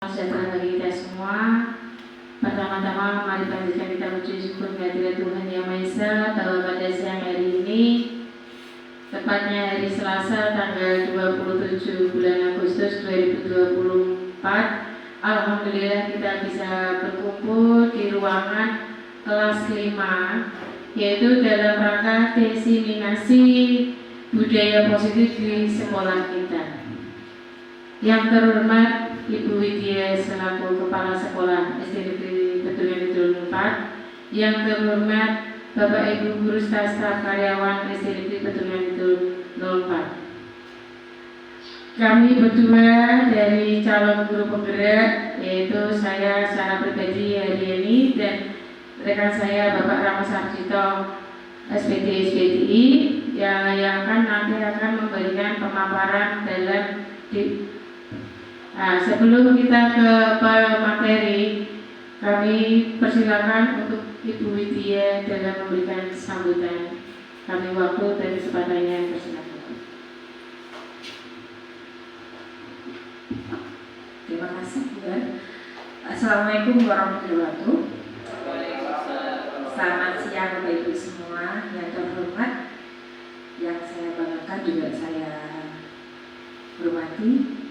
Sejahtera bagi kita semua. Pertama-tama mari panjatkan kita puji syukur kehadirat Tuhan Yang Maha Esa bahwa pada siang hari ini, tepatnya hari Selasa tanggal 27 bulan Agustus 2024, alhamdulillah kita bisa berkumpul di ruangan kelas 5, yaitu dalam rangka diseminasi budaya positif di sekolah kita. Yang terhormat Ibu Widya selaku Kepala Sekolah SD Negeri Betulyan Kidul 4, yang terhormat Bapak Ibu Guru Staf Karyawan SD Negeri Betulyan Kidul 04. Kami berdua dari calon guru penggerak, yaitu saya secara pribadi hari ini dan rekan saya Bapak Rama Sarjito SPD SPDI yang nanti akan memberikan pemaparan dalam sebelum kita ke materi, kami persilakan untuk Ibu Widya dalam memberikan sambutan. Kami waktu dan kesempatannya persilakan. Terima kasih, Tuhan. Assalamualaikum warahmatullahi wabarakatuh. Selamat siang Bapak Ibu semua yang terhormat, yang saya banggakan juga saya hormati,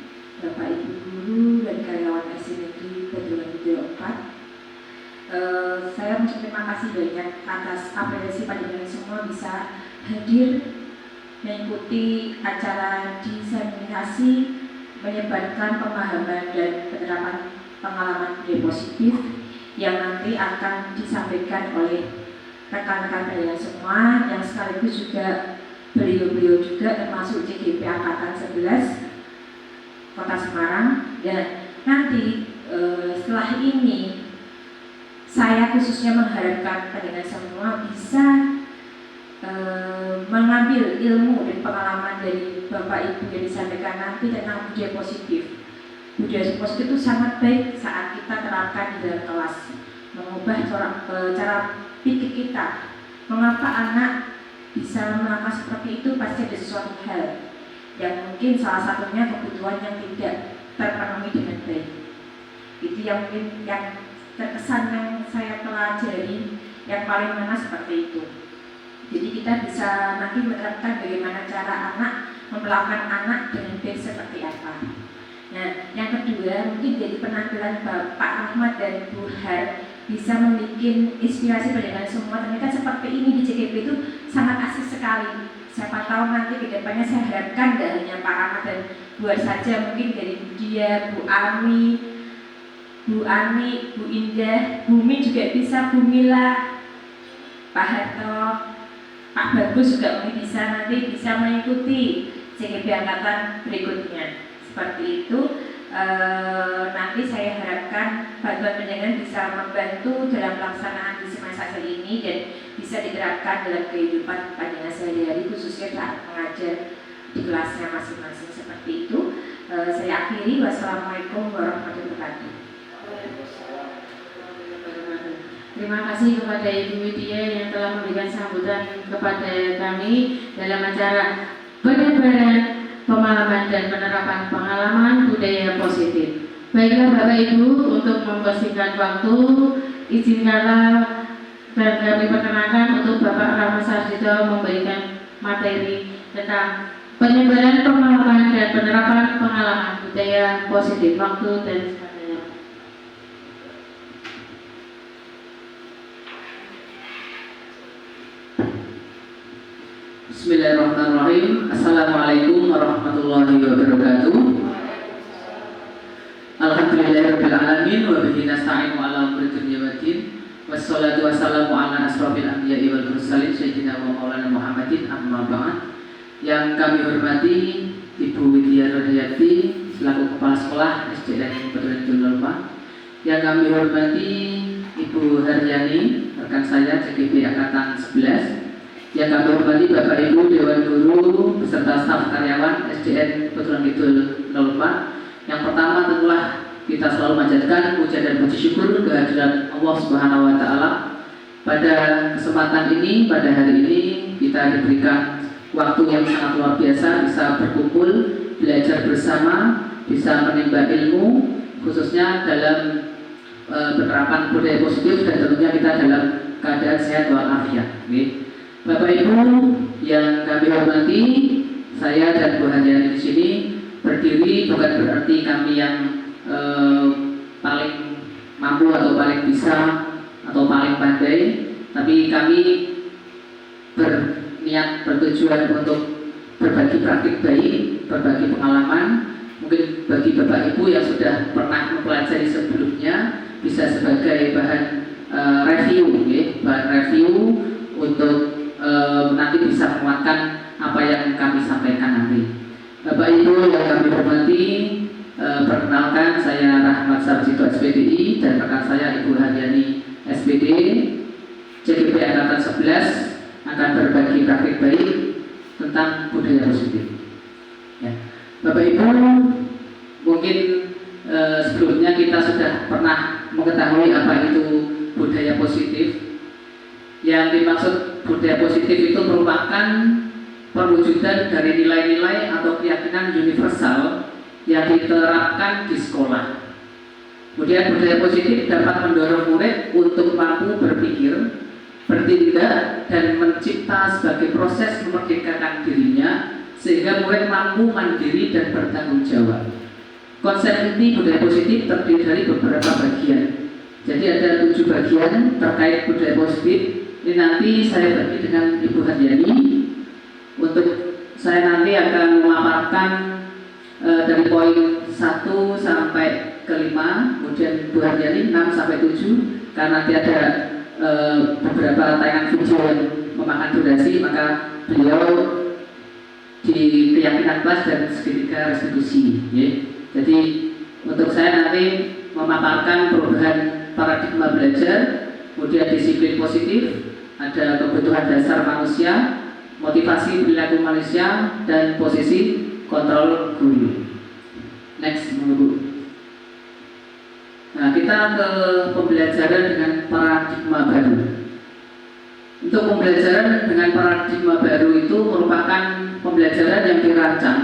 Bapak Ibu guru dan karyawan SD Negeri Betulyan Kidul 4. Saya mengucapkan terima kasih banyak atas apresiasi panjenengan semua bisa hadir mengikuti acara diseminasi menyebarkan pemahaman dan penerapan pengalaman budaya positif yang nanti akan disampaikan oleh rekan-rekan panjenengan semua, yang sekaligus juga beliau-beliau juga termasuk CGP Angkatan 11 Kota Semarang. Dan nanti setelah ini saya khususnya mengharapkan panjenengan semua bisa mengambil ilmu dan pengalaman dari Bapak Ibu yang disampaikan nanti tentang budaya positif. Budaya positif itu sangat baik saat kita terapkan di dalam kelas, mengubah cara pikir kita. Mengapa anak bisa melakukan seperti itu? Pasti ada sesuatu hal yang mungkin salah satunya kebutuhan yang tidak terpenuhi dengan baik. Itu yang mungkin yang terkesan yang saya pelajari yang paling mana seperti itu. Jadi kita bisa nanti menerapkan bagaimana cara anak memperlakukan anak dengan baik seperti apa. Nah, yang kedua mungkin jadi penampilan Bapak Ahmad dan Bu Har bisa membuat inspirasi panjenengan semua. Ternyata seperti ini di CGP itu sangat asik sekali. Siapa tahu nanti ke depannya saya harapkan tidak hanya Pak Ahmad dan Bu Har saja, mungkin dari Bu Dia, Bu Ami, Bu Indah, Bumi juga bisa, Bu Mila, Pak Harto, Pak Bagus juga mungkin nanti bisa mengikuti CGP angkatan berikutnya. Seperti itu, nanti saya harapkan bantuan panjenengan bisa membantu dalam pelaksanaan diseminasi ini dan bisa diterapkan dalam kehidupan panjenengan sehari-hari, khususnya saat mengajar di kelasnya masing-masing. Seperti itu, saya akhiri. Wassalamualaikum warahmatullahi wabarakatuh. Terima kasih kepada Ibu Widya yang telah memberikan sambutan kepada kami dalam acara penyebaran pengalaman dan penerapan pengalaman budaya positif. Baiklah Bapak Ibu, untuk mempersingkat waktu, izinkanlah dan kami perkenalkan untuk Bapak Rama Sarjito memberikan materi tentang penyebaran pengalaman dan penerapan pengalaman budaya positif. Waktu dan sebagainya. Bismillahirrahmanirrahim. Assalamualaikum warahmatullahi wabarakatuh. Alhamdulillahirabbil alamin wa bihi nasta'inu ala umuri dunya waddin. Wassalatu wassalamu ala asrofil anbiya'i wal mursalin sayyidina wa maulana Muhammadin, amma ba'd. Yang kami hormati Ibu Widya Nurhayati selaku Kepala Sekolah SDN Betulyan Kidul 4. Yang kami hormati Ibu Haryani, rekan saya CGP Angkatan 11. Yang kami hormati Bapak Ibu Dewan Guru beserta staf karyawan SDN Betulyan Kidul 04. Yang pertama tentulah kita selalu manjatkan puja dan puji syukur kehadiran Allah Subhanahu wa taala. Pada kesempatan ini, pada hari ini kita diberikan waktu yang sangat luar biasa, bisa berkumpul, belajar bersama, bisa menimba ilmu, khususnya dalam penerapan budaya positif dan tentunya kita dalam keadaan sehat walafiat. Bapak Ibu yang kami hormati, saya dan Bu Haryani di sini berdiri bukan berarti kami yang paling mampu atau paling bisa atau paling pandai, tapi kami berniat bertujuan untuk berbagi praktik baik, berbagi pengalaman. Mungkin bagi Bapak Ibu yang sudah pernah mempelajari sebelumnya bisa sebagai bahan review, bahan review untuk nanti bisa menguatkan apa yang kami sampaikan nanti. Bapak Ibu yang kami hormati, perkenalkan saya Rahmat Sarjito SPDI dan rekan saya Ibu Haryani SPD, CGP Angkatan 11 akan berbagi praktik baik tentang budaya positif. Ya. Bapak Ibu, mungkin sebelumnya kita sudah pernah mengetahui apa itu budaya positif. Yang dimaksud budaya positif itu merupakan perwujudan dari nilai-nilai atau keyakinan universal yang diterapkan di sekolah. Kemudian budaya positif dapat mendorong murid untuk mampu berpikir, bertindak, dan mencipta sebagai proses memerdekakan dirinya sehingga murid mampu mandiri dan bertanggung jawab. Konsep inti budaya positif terdiri dari beberapa bagian. Jadi ada 7 bagian terkait budaya positif. Ini nanti saya bagi dengan Ibu Haryani. Untuk saya nanti akan memaparkan dari poin 1 sampai ke 5, kemudian Bu Haryani 6 sampai 7. Karena nanti ada beberapa tayangan video yang memakan durasi, maka beliau di keyakinan kelas dan segitiga restitusi. Jadi untuk saya nanti memaparkan perubahan paradigma belajar, kemudian disiplin positif, ada kebutuhan dasar manusia, motivasi perilaku manusia, dan posisi kontrol guru. Next, Bu. Nah, kita ke pembelajaran dengan paradigma baru. Untuk pembelajaran dengan paradigma baru itu merupakan pembelajaran yang dirancang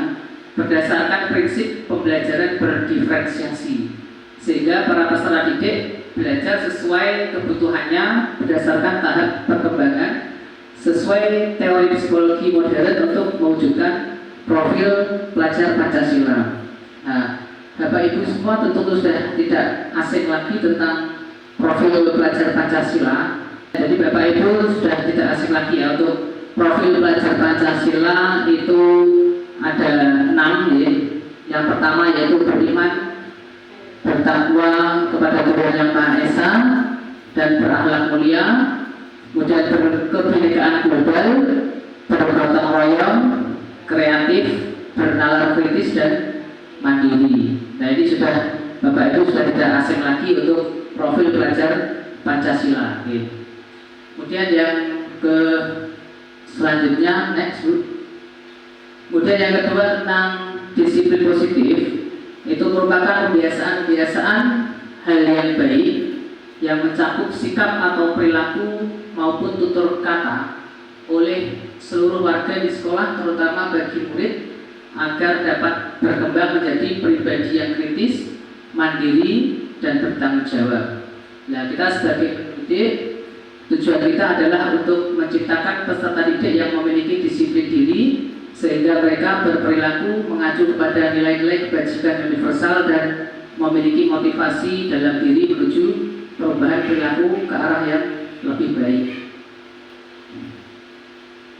berdasarkan prinsip pembelajaran berdiferensiasi, sehingga para peserta didik belajar sesuai kebutuhannya berdasarkan tahap perkembangan sesuai teori psikologi modern untuk mewujudkan profil pelajar Pancasila. Nah, Bapak Ibu semua tentu sudah tidak asing lagi tentang profil pelajar Pancasila. Jadi Bapak Ibu sudah tidak asing lagi ya untuk profil pelajar Pancasila itu ada 6 ya. Yang pertama yaitu beriman, bertakwa kepada Tuhan Yang Maha Esa dan berakhlak mulia, kemudian berkebinekaan global, bergotong royong, kreatif, bernalar kritis dan mandiri. Nah ini sudah Bapak Ibu sudah tidak asing lagi untuk profil pelajar Pancasila. Kemudian yang ke selanjutnya next Bu. Kemudian yang kedua tentang disiplin positif, itu merupakan kebiasaan-kebiasaan hal yang baik yang mencakup sikap atau perilaku maupun tutur kata oleh seluruh warga di sekolah, terutama bagi murid, agar dapat berkembang menjadi pribadi yang kritis, mandiri, dan bertanggung jawab. Nah, kita sebagai pendidik, tujuan kita adalah untuk menciptakan peserta didik yang memiliki disiplin diri, sehingga mereka berperilaku mengacu kepada nilai-nilai kebajikan universal dan memiliki motivasi dalam diri menuju perubahan perilaku ke arah yang lebih baik.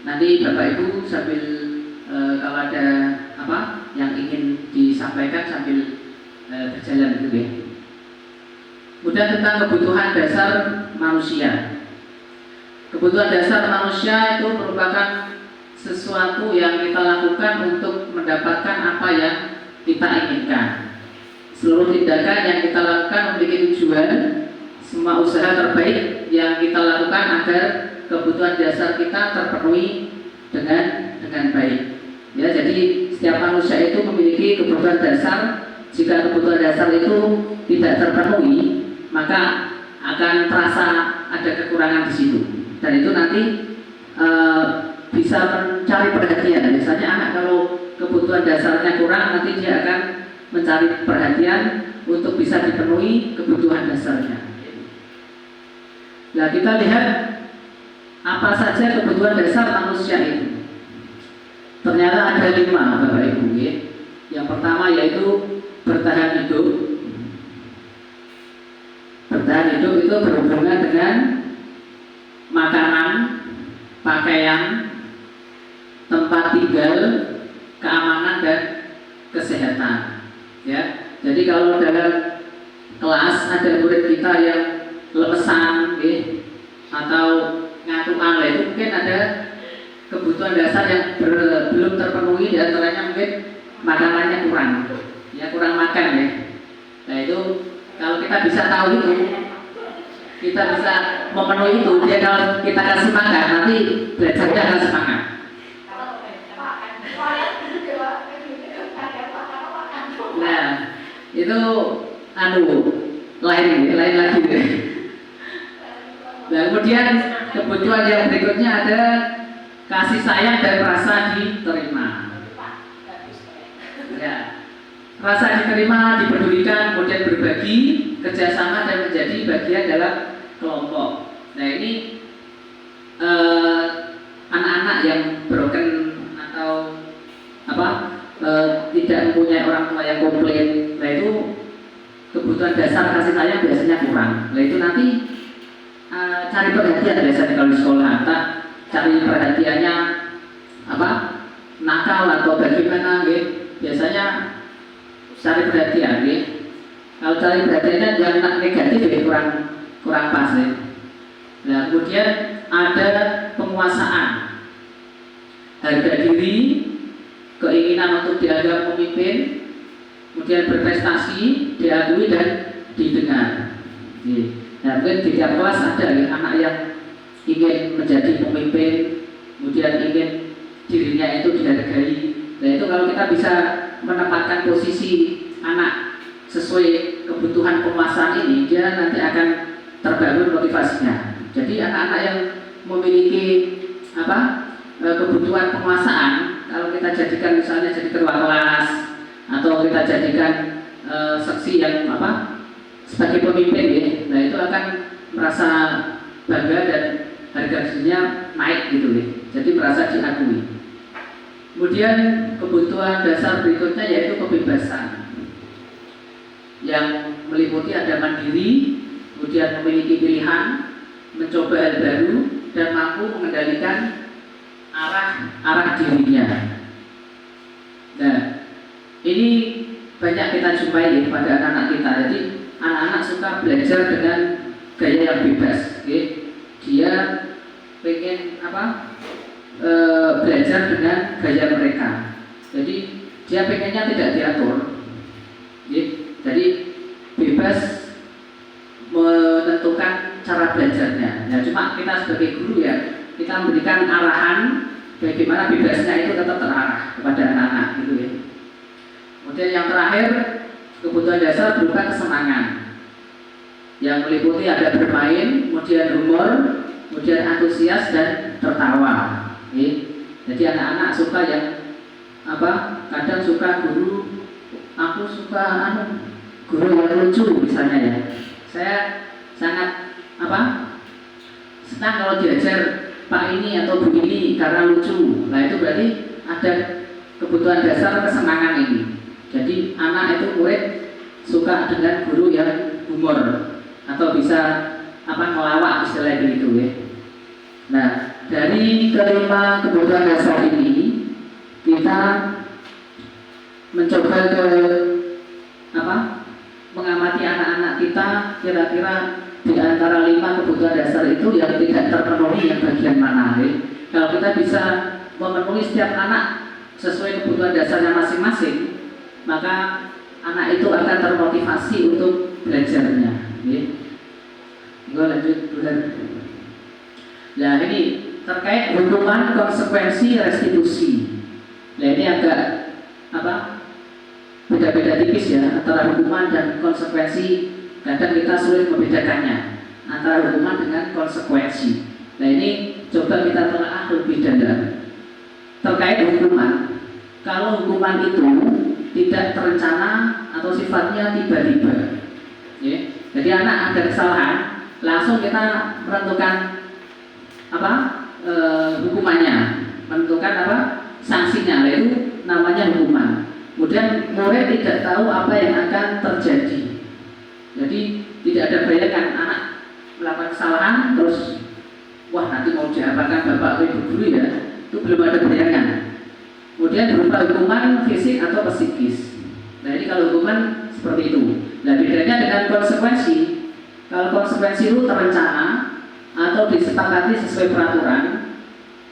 Nanti Bapak Ibu sambil kalau ada apa yang ingin disampaikan sambil berjalan gitu ya. Kemudian tentang kebutuhan dasar manusia. Kebutuhan dasar manusia itu merupakan sesuatu yang kita lakukan untuk mendapatkan apa yang kita inginkan. Seluruh tindakan yang kita lakukan memiliki tujuan, semua usaha terbaik yang kita lakukan agar kebutuhan dasar kita terpenuhi dengan baik. Ya, jadi setiap manusia itu memiliki kebutuhan dasar. Jika kebutuhan dasar itu tidak terpenuhi, maka akan terasa ada kekurangan di situ. Dan itu nanti bisa mencari perhatian. Biasanya anak kalau kebutuhan dasarnya kurang, nanti dia akan mencari perhatian untuk bisa dipenuhi kebutuhan dasarnya. Nah, kita lihat apa saja kebutuhan dasar manusia itu. Ternyata ada 5, Bapak Ibu. Yang pertama yaitu bertahan hidup. Bertahan hidup itu berhubungan dengan makanan, pakaian, tempat tinggal, keamanan dan kesehatan. Ya, jadi kalau dalam kelas ada murid kita yang lemesan, atau ngantuk itu mungkin ada kebutuhan dasar yang belum terpenuhi, diantaranya mungkin makanannya kurang, ya kurang makan ya. Nah itu kalau kita bisa tahu itu, kita bisa memenuhi itu, dia kalau kita kasih makan nanti belajarnya akan semangat. Nah itu lain lagi deh. Nah kemudian kebutuhan yang berikutnya ada kasih sayang dan rasa diterima. Ya, rasa diterima, dipedulikan, kemudian berbagi, kerjasama dan menjadi bagian dalam kelompok. Nah ini anak-anak yang broken atau tidak mempunyai orang tua yang komplain, nah itu kebutuhan dasar kasih sayang biasanya kurang. Nah itu nanti cari perhatian biasanya kalau di sekolah, cari perhatiannya nakal atau bagaimana, biasanya cari perhatian, kalau cari perhatiannya yang negatif kurang pas. Nah kemudian ada penguasaan, harga diri, keinginan untuk dianggap pemimpin, kemudian berprestasi, diakui dan didengar. Nah mungkin di tiap kelas ada anak yang ingin menjadi pemimpin, kemudian ingin dirinya itu dihargai. Nah itu kalau kita bisa menempatkan posisi anak sesuai kebutuhan penguasaan ini, dia nanti akan terbangun motivasinya. Jadi anak-anak yang memiliki kebutuhan penguasaan, kalau kita jadikan misalnya jadi ketua kelas atau kita jadikan seksi yang sebagai pemimpin, nah itu akan merasa bangga dan harga dirinya naik gitu, jadi merasa diakui. Kemudian kebutuhan dasar berikutnya yaitu kebebasan, yang meliputi ada mandiri, kemudian memiliki pilihan, mencoba hal baru dan mampu mengendalikan arah dirinya. Nah ini banyak kita jumpai pada anak-anak kita. Jadi anak-anak suka belajar dengan gaya yang bebas. Dia pengen belajar dengan gaya mereka. Jadi dia pengennya tidak diatur. Jadi bebas menentukan cara belajarnya. Nah cuma kita sebagai guru kita memberikan arahan bagaimana bebasnya itu tetap terarah kepada anak-anak gitu ya. Kemudian yang terakhir, kebutuhan dasar berupa kesenangan, yang meliputi ada bermain, kemudian humor, kemudian antusias dan tertawa. Jadi anak-anak suka yang kadang suka guru, aku suka guru yang lucu misalnya ya. Saya sangat senang kalau diajar Pak ini atau Bu ini karena lucu. Nah itu berarti ada kebutuhan dasar kesenangan ini. Jadi anak itu murid suka dengan guru yang humor atau bisa ngelawak istilahnya begitu ya. Nah dari kelima kebutuhan dasar ini kita mencoba mengamati anak-anak kita, kira-kira di antara 5 kebutuhan dasar itu yang tidak terpenuhi yang bagian mana. Kalau kita bisa memenuhi setiap anak sesuai kebutuhan dasarnya masing-masing, maka anak itu akan termotivasi untuk belajarnya. Gue lanjut. Nah ini terkait hukuman, konsekuensi, restitusi. Nah ini agak beda-beda tipis ya antara hukuman dan konsekuensi. Kadang kita sulit membedakannya antara hukuman dengan konsekuensi. Nah ini coba kita telah lebih dalam terkait hukuman. Kalau hukuman itu tidak terencana atau sifatnya tiba-tiba. Ya. Jadi anak ada kesalahan, langsung kita menentukan apa hukumannya, menentukan apa sanksinya, itu namanya hukuman. Kemudian murid tidak tahu apa yang akan terjadi. Jadi tidak ada bayangan anak melakukan kesalahan terus wah nanti mau diapakan bapak atau ibu guru ya, itu belum ada bayangan. Kemudian berupa hukuman fisik atau psikis. Nah ini kalau hukuman seperti itu. Nah bedanya dengan konsekuensi. Kalau konsekuensi itu terencana atau disepakati sesuai peraturan,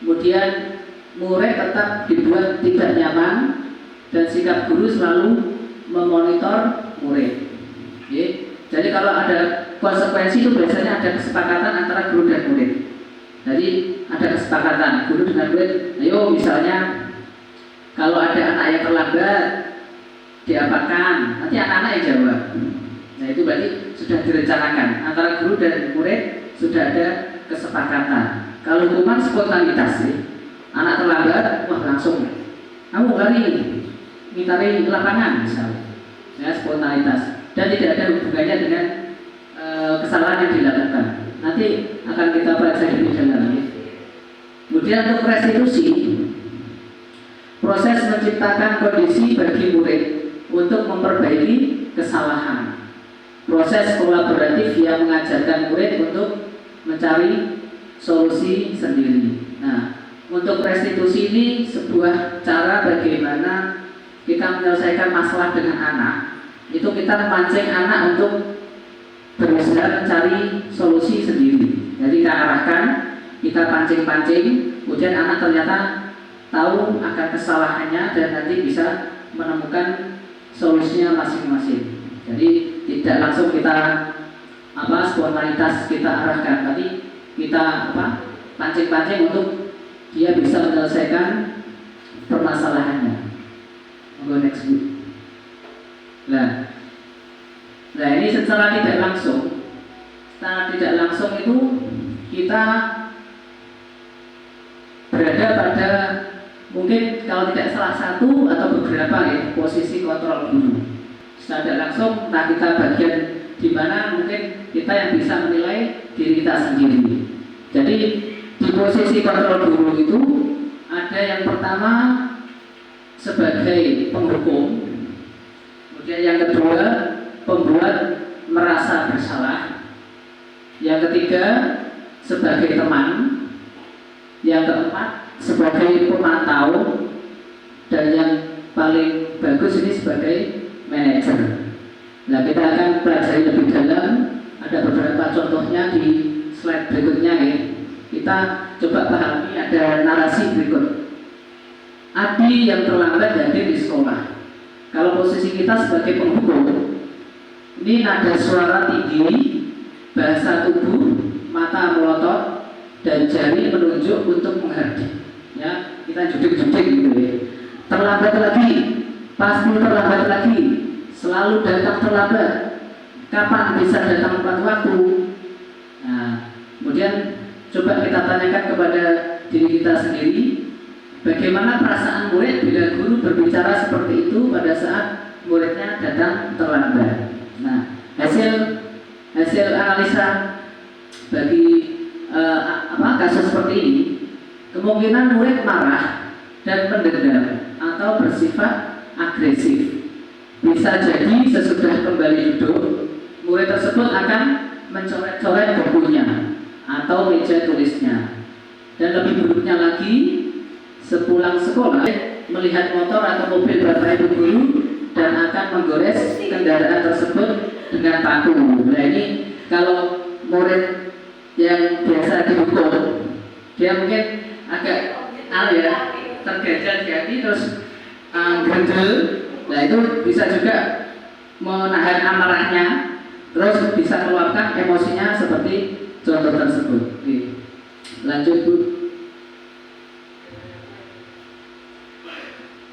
kemudian murid tetap dibuat tidak nyaman dan sikap guru selalu memonitor murid. Oke. Jadi kalau ada konsekuensi itu biasanya ada kesepakatan antara guru dan murid. Jadi ada kesepakatan guru dengan murid. Ayo misalnya kalau ada anak yang terlambat diapakan, nanti anak-anak yang jawab. Nah itu berarti sudah direncanakan antara guru dan murid, sudah ada kesepakatan. Kalau hukuman spontanitas sih, anak terlambat, wah langsung kamu lari ngitari lapangan misalnya, ya spontanitas dan tidak ada hubungannya dengan kesalahan yang dilakukan. Nanti akan kita pelajari lebih dalam. Kemudian untuk restitusi, proses menciptakan kondisi bagi murid untuk memperbaiki kesalahan. Proses kolaboratif yang mengajarkan murid untuk mencari solusi sendiri. Nah, untuk restitusi ini sebuah cara bagaimana kita menyelesaikan masalah dengan anak. Itu kita memancing anak untuk berusaha mencari solusi sendiri. Jadi kita arahkan, kita pancing-pancing, kemudian anak ternyata tahu akan kesalahannya dan nanti bisa menemukan solusinya masing-masing. Jadi tidak langsung kita spontanitas kita arahkan, tapi kita pancing-pancing untuk dia bisa menyelesaikan permasalahannya. Go next week. Nah ini secara tidak langsung, itu kita berada pada mungkin kalau tidak salah satu atau beberapa ya posisi kontrol guru. Secara tidak langsung, nah kita bagian di mana mungkin kita yang bisa menilai diri kita sendiri. Jadi di posisi kontrol guru itu ada yang pertama sebagai penghukum, kemudian yang kedua pembuat merasa bersalah, yang ketiga sebagai teman, yang keempat sebagai pemantau, dan yang paling bagus ini sebagai manajer. Nah kita akan pelajari lebih dalam, ada beberapa contohnya di slide berikutnya ya. Kita coba pahami, ada narasi berikut. Adi yang terlambat hadir di sekolah. Kalau posisi kita sebagai penghukum, ini nada suara tinggi, bahasa tubuh, mata melotot, dan jari menunjuk untuk menghardik. Ya, kita judik-judik gitu ya. Terlambat lagi, pasti terlambat lagi, selalu datang terlambat. Kapan bisa datang tepat waktu? Nah, kemudian coba kita tanyakan kepada diri kita sendiri, bagaimana perasaan murid bila guru berbicara seperti itu pada saat muridnya datang terlambat. Nah, hasil analisa bagi kasus seperti ini, kemungkinan murid marah dan pendendam atau bersifat agresif. Bisa jadi sesudah kembali duduk, murid tersebut akan mencoret-coret bukunya atau meja tulisnya. Dan lebih buruknya lagi, sepulang sekolah melihat motor atau mobil bapak ibu guru dan akan menggores kendaraan tersebut dengan paku. Nah ini kalau murid yang biasa dihukum, dia mungkin agak tergajah jadi terus gendel. Nah itu bisa juga menahan amarahnya, terus bisa meluapkan emosinya seperti contoh tersebut. Oke. Lanjut Bu.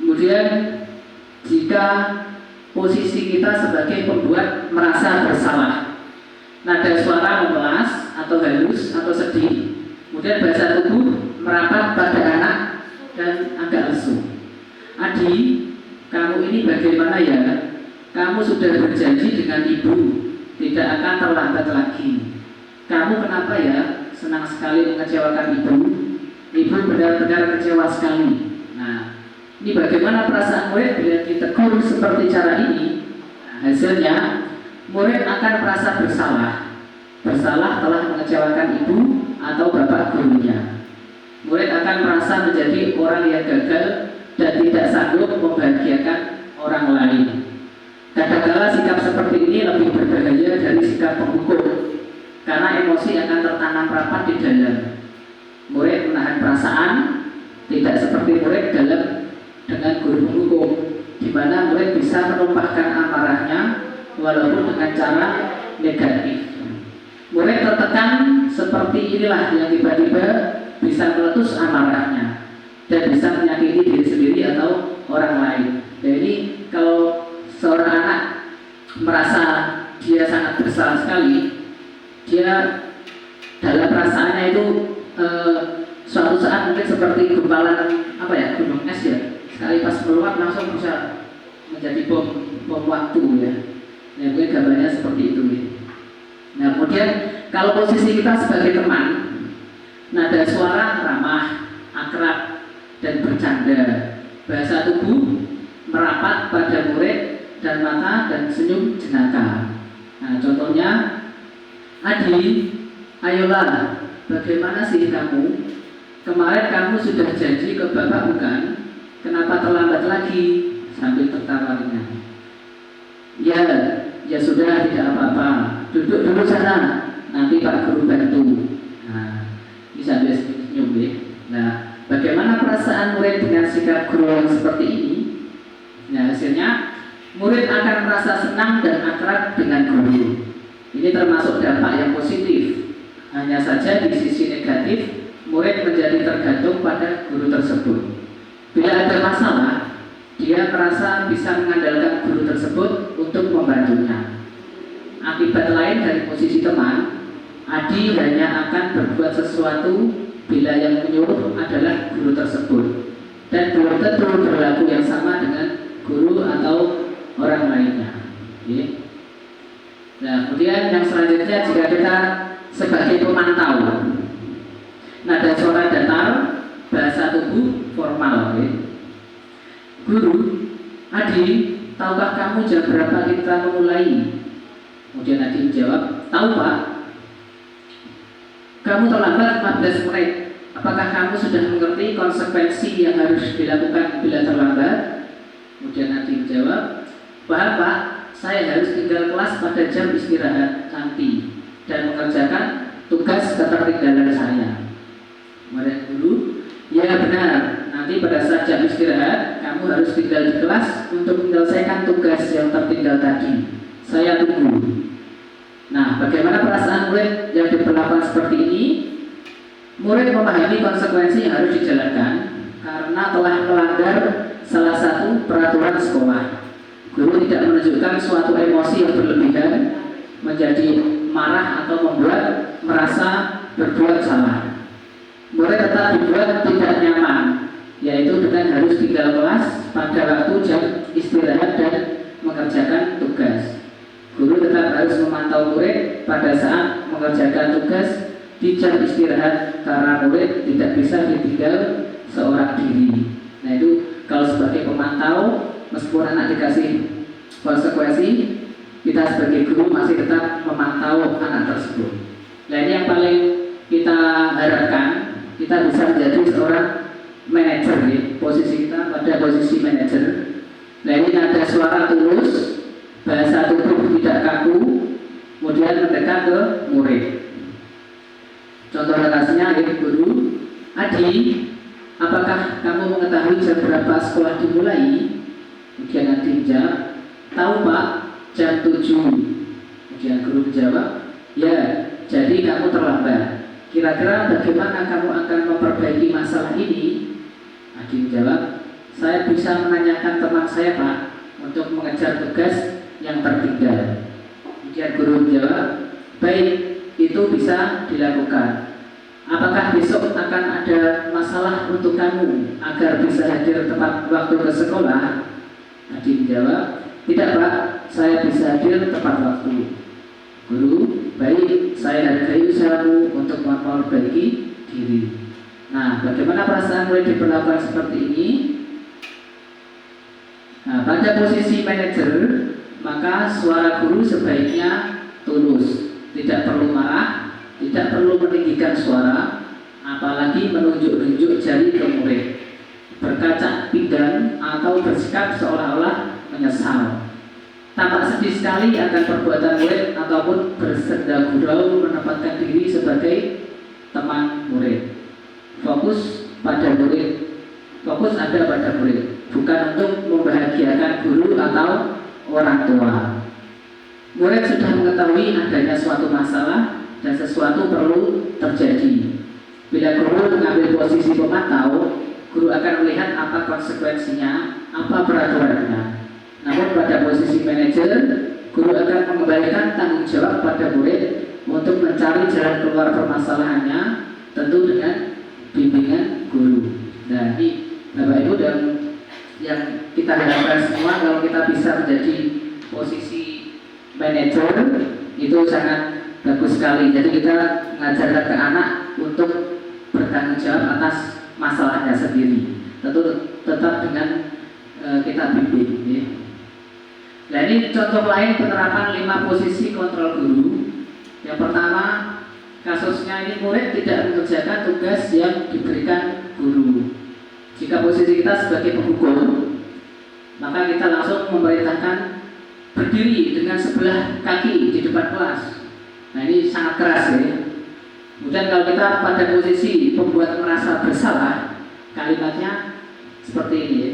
Kemudian jika posisi kita sebagai pembuat merasa bersalah, nada suara memelas atau halus atau sedih, kemudian bahasa tubuh merapat pada anak dan agak lesu. Adi, kamu ini bagaimana ya? Kamu sudah berjanji dengan ibu tidak akan terlambat lagi. Kamu kenapa ya senang sekali mengecewakan ibu? Ibu benar-benar kecewa sekali. Nah, ini bagaimana perasaan murid bila ditegur seperti cara ini? Nah, hasilnya murid akan merasa bersalah telah mengecewakan ibu atau bapak gurunya. Murid akan merasa menjadi orang yang gagal dan tidak sanggup membahagiakan orang lain. Kadang-kala sikap seperti ini lebih berbahaya dari sikap penghukum, karena emosi akan tertanam rapat di dalam. Murid menahan perasaan, tidak seperti murid dengan guru penghukum, di mana murid bisa menumpahkan amarahnya walaupun dengan cara negatif. Murid tertekan seperti inilah yang tiba-tiba bisa meletus amarahnya dan bisa menyakiti diri sendiri atau orang lain. Jadi kalau seorang anak merasa dia sangat bersalah sekali, dia dalam perasaannya itu suatu saat mungkin seperti gumpalan gunung es ya, sekali pas meluap langsung bisa menjadi bom waktu ya. Nah, mungkin gambarnya seperti itu ya. Nah, kemudian kalau posisi kita sebagai teman, nada suara ramah, akrab, dan bercanda, bahasa tubuh merapat pada murid dan mata dan senyum jenaka. Nah, contohnya, Adi, ayolah, bagaimana sih kamu? Kemarin kamu sudah janji ke bapak bukan? Kenapa terlambat lagi? Sambil tertawa ringan. Ya sudah, tidak apa-apa. Duduk dulu sana, nanti Pak Guru bantu. Nah, ini sambil senyum ya. Nah, bagaimana perasaan murid dengan sikap guru yang seperti ini? Nah, hasilnya murid akan merasa senang dan akrab dengan guru. Ini termasuk dampak yang positif. Hanya saja di sisi negatif, murid menjadi tergantung pada guru tersebut. Bila ada masalah, dia merasa bisa mengandalkan guru tersebut untuk membantunya. Akibat lain dari posisi teman, Adi hanya akan berbuat sesuatu bila yang menyuruh adalah guru tersebut, dan belum tentu berlaku yang sama dengan guru atau orang lainnya. Oke. Nah, kemudian yang selanjutnya jika kita sebagai pemantau, nada suara datar, bahasa tubuh formal. Oke. Guru, Adi, tahukah kamu jam berapa kita memulai? Kemudian Adi menjawab, tahu Pak. Kamu terlambat 14 menit. Apakah kamu sudah mengerti konsekuensi yang harus dilakukan bila terlambat? Kemudian Adi menjawab, paham Pak, saya harus tinggal kelas pada jam istirahat nanti dan mengerjakan tugas ketertinggalan saya. Kemudian guru, ya benar, nanti pada saat jam istirahat kamu harus tinggal di kelas untuk menyelesaikan tugas yang tertinggal tadi. Saya tunggu. Nah, bagaimana perasaan murid yang diperlakukan seperti ini? Murid memahami konsekuensi yang harus dijalankan karena telah melanggar salah satu peraturan sekolah. Guru tidak menunjukkan suatu emosi yang berlebihan, menjadi marah atau membuat merasa berbuat salah. Murid tetap dibuat tidak nyaman, yaitu dengan harus tinggal kelas pada waktu jam istirahat dan mengerjakan tugas. Guru tetap harus memantau murid pada saat mengerjakan tugas di jam istirahat karena murid tidak bisa ditinggal seorang diri. Nah, itu kalau sebagai pemantau, meskipun anak dikasih konsekuensi, kita sebagai guru masih tetap memantau anak tersebut. Nah, ini yang paling kita harapkan, kita bisa menjadi seorang manajer ya. Posisi kita pada posisi manajer. Nah, ini ada suara tulus, bahasa tubuh tidak kaku, kemudian mendekat ke murid. Contoh relasinya ya, guru, Adi, apakah kamu mengetahui jam berapa sekolah dimulai? Kemudian Adi menjawab, tahu Pak, jam 7. Kemudian guru menjawab, ya, jadi kamu terlambat. Kira-kira bagaimana kamu akan memperbaiki masalah ini? Adi menjawab, saya bisa menanyakan teman saya Pak untuk mengejar tugas yang tertinggal. Kemudian guru menjawab, baik, itu bisa dilakukan. Apakah besok akan ada masalah untuk kamu agar bisa hadir tepat waktu ke sekolah? Dijawab, tidak Pak, saya bisa hadir tepat waktu. Guru, baik, saya hargai usahamu untuk memperbaiki diri. Nah, bagaimana perasaan murid diperlakukan seperti ini? Nah, pada posisi manajer, maka suara guru sebaiknya tulus, tidak perlu marah, tidak perlu meninggikan suara, apalagi menunjuk-nunjuk jari ke murid, berkaca pinggang atau bersikap seolah-olah menyesal. Tampak sedih sekali akan perbuatan murid ataupun bersenda gurau menempatkan diri sebagai teman murid. Fokus pada murid, fokus ada pada murid, bukan untuk membahagiakan guru atau orang tua. Murid sudah mengetahui adanya suatu masalah dan sesuatu perlu terjadi. Bila guru mengambil posisi pemantau, guru akan melihat apa konsekuensinya, apa peraturannya. Namun pada posisi manajer, guru akan mengembalikan tanggung jawab pada murid untuk mencari jalan keluar permasalahannya, tentu dengan bimbingan guru. Nah, ini Bapak Ibu dan yang kita harapkan semua, kalau kita bisa menjadi posisi manajer itu sangat bagus sekali. Jadi kita mengajarkan ke anak untuk bertanggung jawab atas masalahnya sendiri. Tentu tetap dengan kita bimbing. Ya. Nah, ini contoh lain penerapan 5 posisi kontrol guru. Yang pertama, kasusnya ini murid tidak mengerjakan tugas yang diberikan guru. Jika posisi kita sebagai penghukum, maka kita langsung memerintahkan berdiri dengan sebelah kaki di depan kelas. Nah, ini sangat keras ya. Kemudian kalau kita pada posisi pembuat merasa bersalah, kalimatnya seperti ini ya.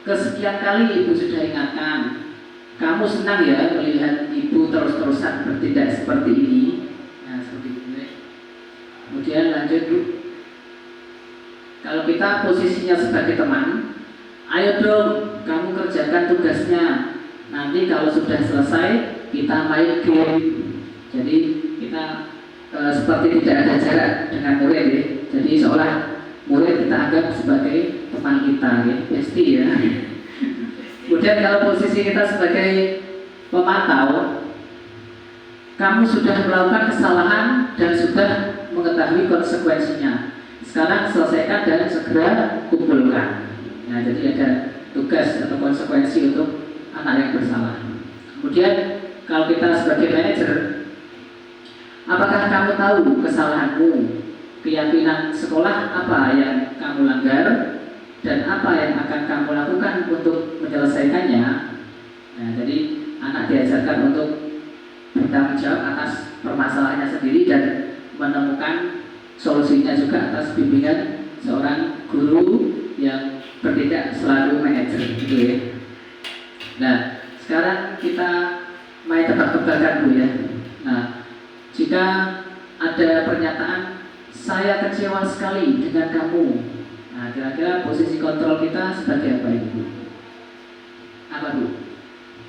Kesekian kali ibu sudah ingatkan, kamu senang ya melihat ibu terus-terusan bertindak seperti ini. Nah, seperti ini. Kemudian lanjut Bu. Kalau kita posisinya sebagai teman, ayo dong kamu kerjakan tugasnya. Nanti kalau sudah selesai kita main game. Jadi kita seperti tidak ada jarak dengan murid ya. Jadi seolah murid kita anggap sebagai teman kita ya, bestie ya. Kemudian kalau posisi kita sebagai pemantau, kamu sudah melakukan kesalahan dan sudah mengetahui konsekuensinya. Sekarang selesaikan dan segera kumpulkan. Nah, jadi ada tugas atau konsekuensi untuk anak yang bersalah. Kemudian kalau kita sebagai manajer, apakah kamu tahu kesalahanmu? Keyakinan sekolah apa yang kamu langgar dan apa yang akan kamu lakukan untuk menyelesaikannya? Nah, jadi anak diajarkan untuk bertanggung jawab atas permasalahannya sendiri dan menemukan solusinya juga atas bimbingan seorang guru yang bertindak selaku manajer gitu ya. Nah, sekarang kita main tebak-tebakan Bu ya. Nah, jika ada pernyataan saya kecewa sekali dengan kamu. Nah, kira-kira posisi kontrol kita sebagai apa Ibu? Apa Bu?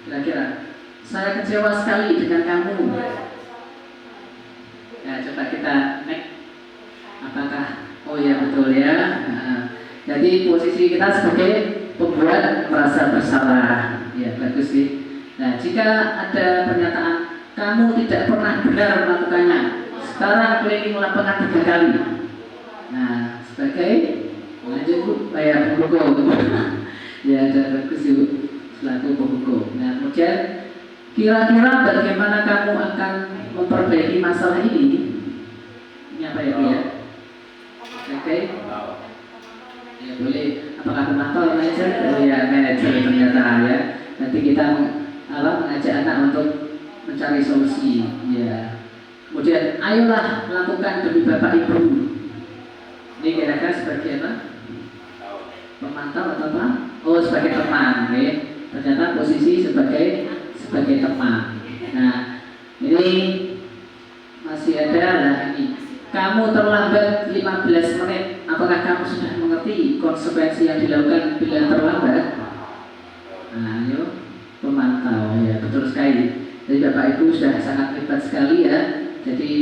Kira-kira saya kecewa sekali dengan kamu. Nah, coba kita next. Apakah? Oh ya betul ya. Nah, jadi posisi kita sebagai pembuat merasa bersalah. Ya bagus sih. Nah, jika ada pernyataan kamu tidak pernah benar melakukannya, sekarang keliling lapangan 3 kali. Nah, sebagai lanjut Bu, saya penghukum. Ya, ada bagus Bu, selaku penghukum. Nah, kemudian kira-kira bagaimana kamu akan memperbaiki masalah ini? Ini apa ya Bu ya? Oke. Ya boleh. Apakah pemantau manajer? Oh ya manajer ternyata ya. Nanti kita mengajak anak untuk mencari solusi. Ya. Kemudian ayolah lakukan demi Bapak Ibu. Ini kira-kira sebagai apa? Pemantau atau apa? Oh sebagai teman, ya. Ternyata posisi sebagai teman. Nah ini masih ada lah ini. Kamu terlambat 15 menit. Apakah kamu sudah mengerti konsekuensi yang dilakukan bila terlambat? Nah, ayo pemantau ya betul sekali. Jadi Bapak Ibu sudah sangat hebat sekali ya. Jadi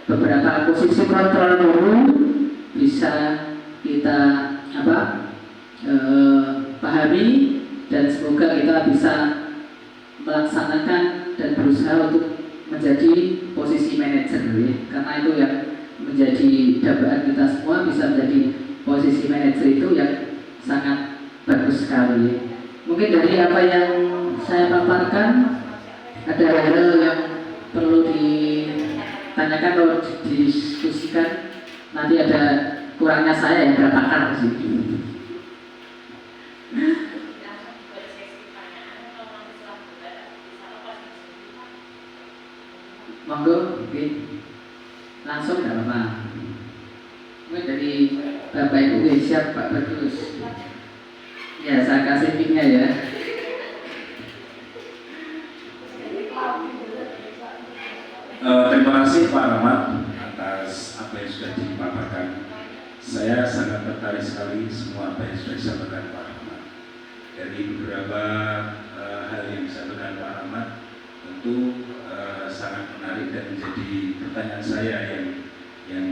beberapa posisi kontrol dulu bisa kita pahami dan semoga kita bisa melaksanakan dan berusaha untuk menjadi posisi manajer ya. Karena itu yang menjadi dambaan kita semua, bisa menjadi posisi manajer itu yang sangat bagus sekali ya. Mungkin dari apa yang saya paparkan ada hal yang perlu ditanyakan atau didiskusikan. Nanti ada kurangnya saya yang ada pakar di sini. Monggo, oke. Langsung tidak apa-apa. Mungkin dari Bapak Ibu siap Pak Bagus. Ya, saya kasih mic-nya ya. Terima kasih Pak Rahmat atas apa yang sudah dipaparkan. Saya sangat tertarik sekali semua apa yang sudah disampaikan Pak Rahmat. Dari beberapa hal yang disampaikan Pak Rahmat, tentu sangat menarik dan menjadi pertanyaan saya yang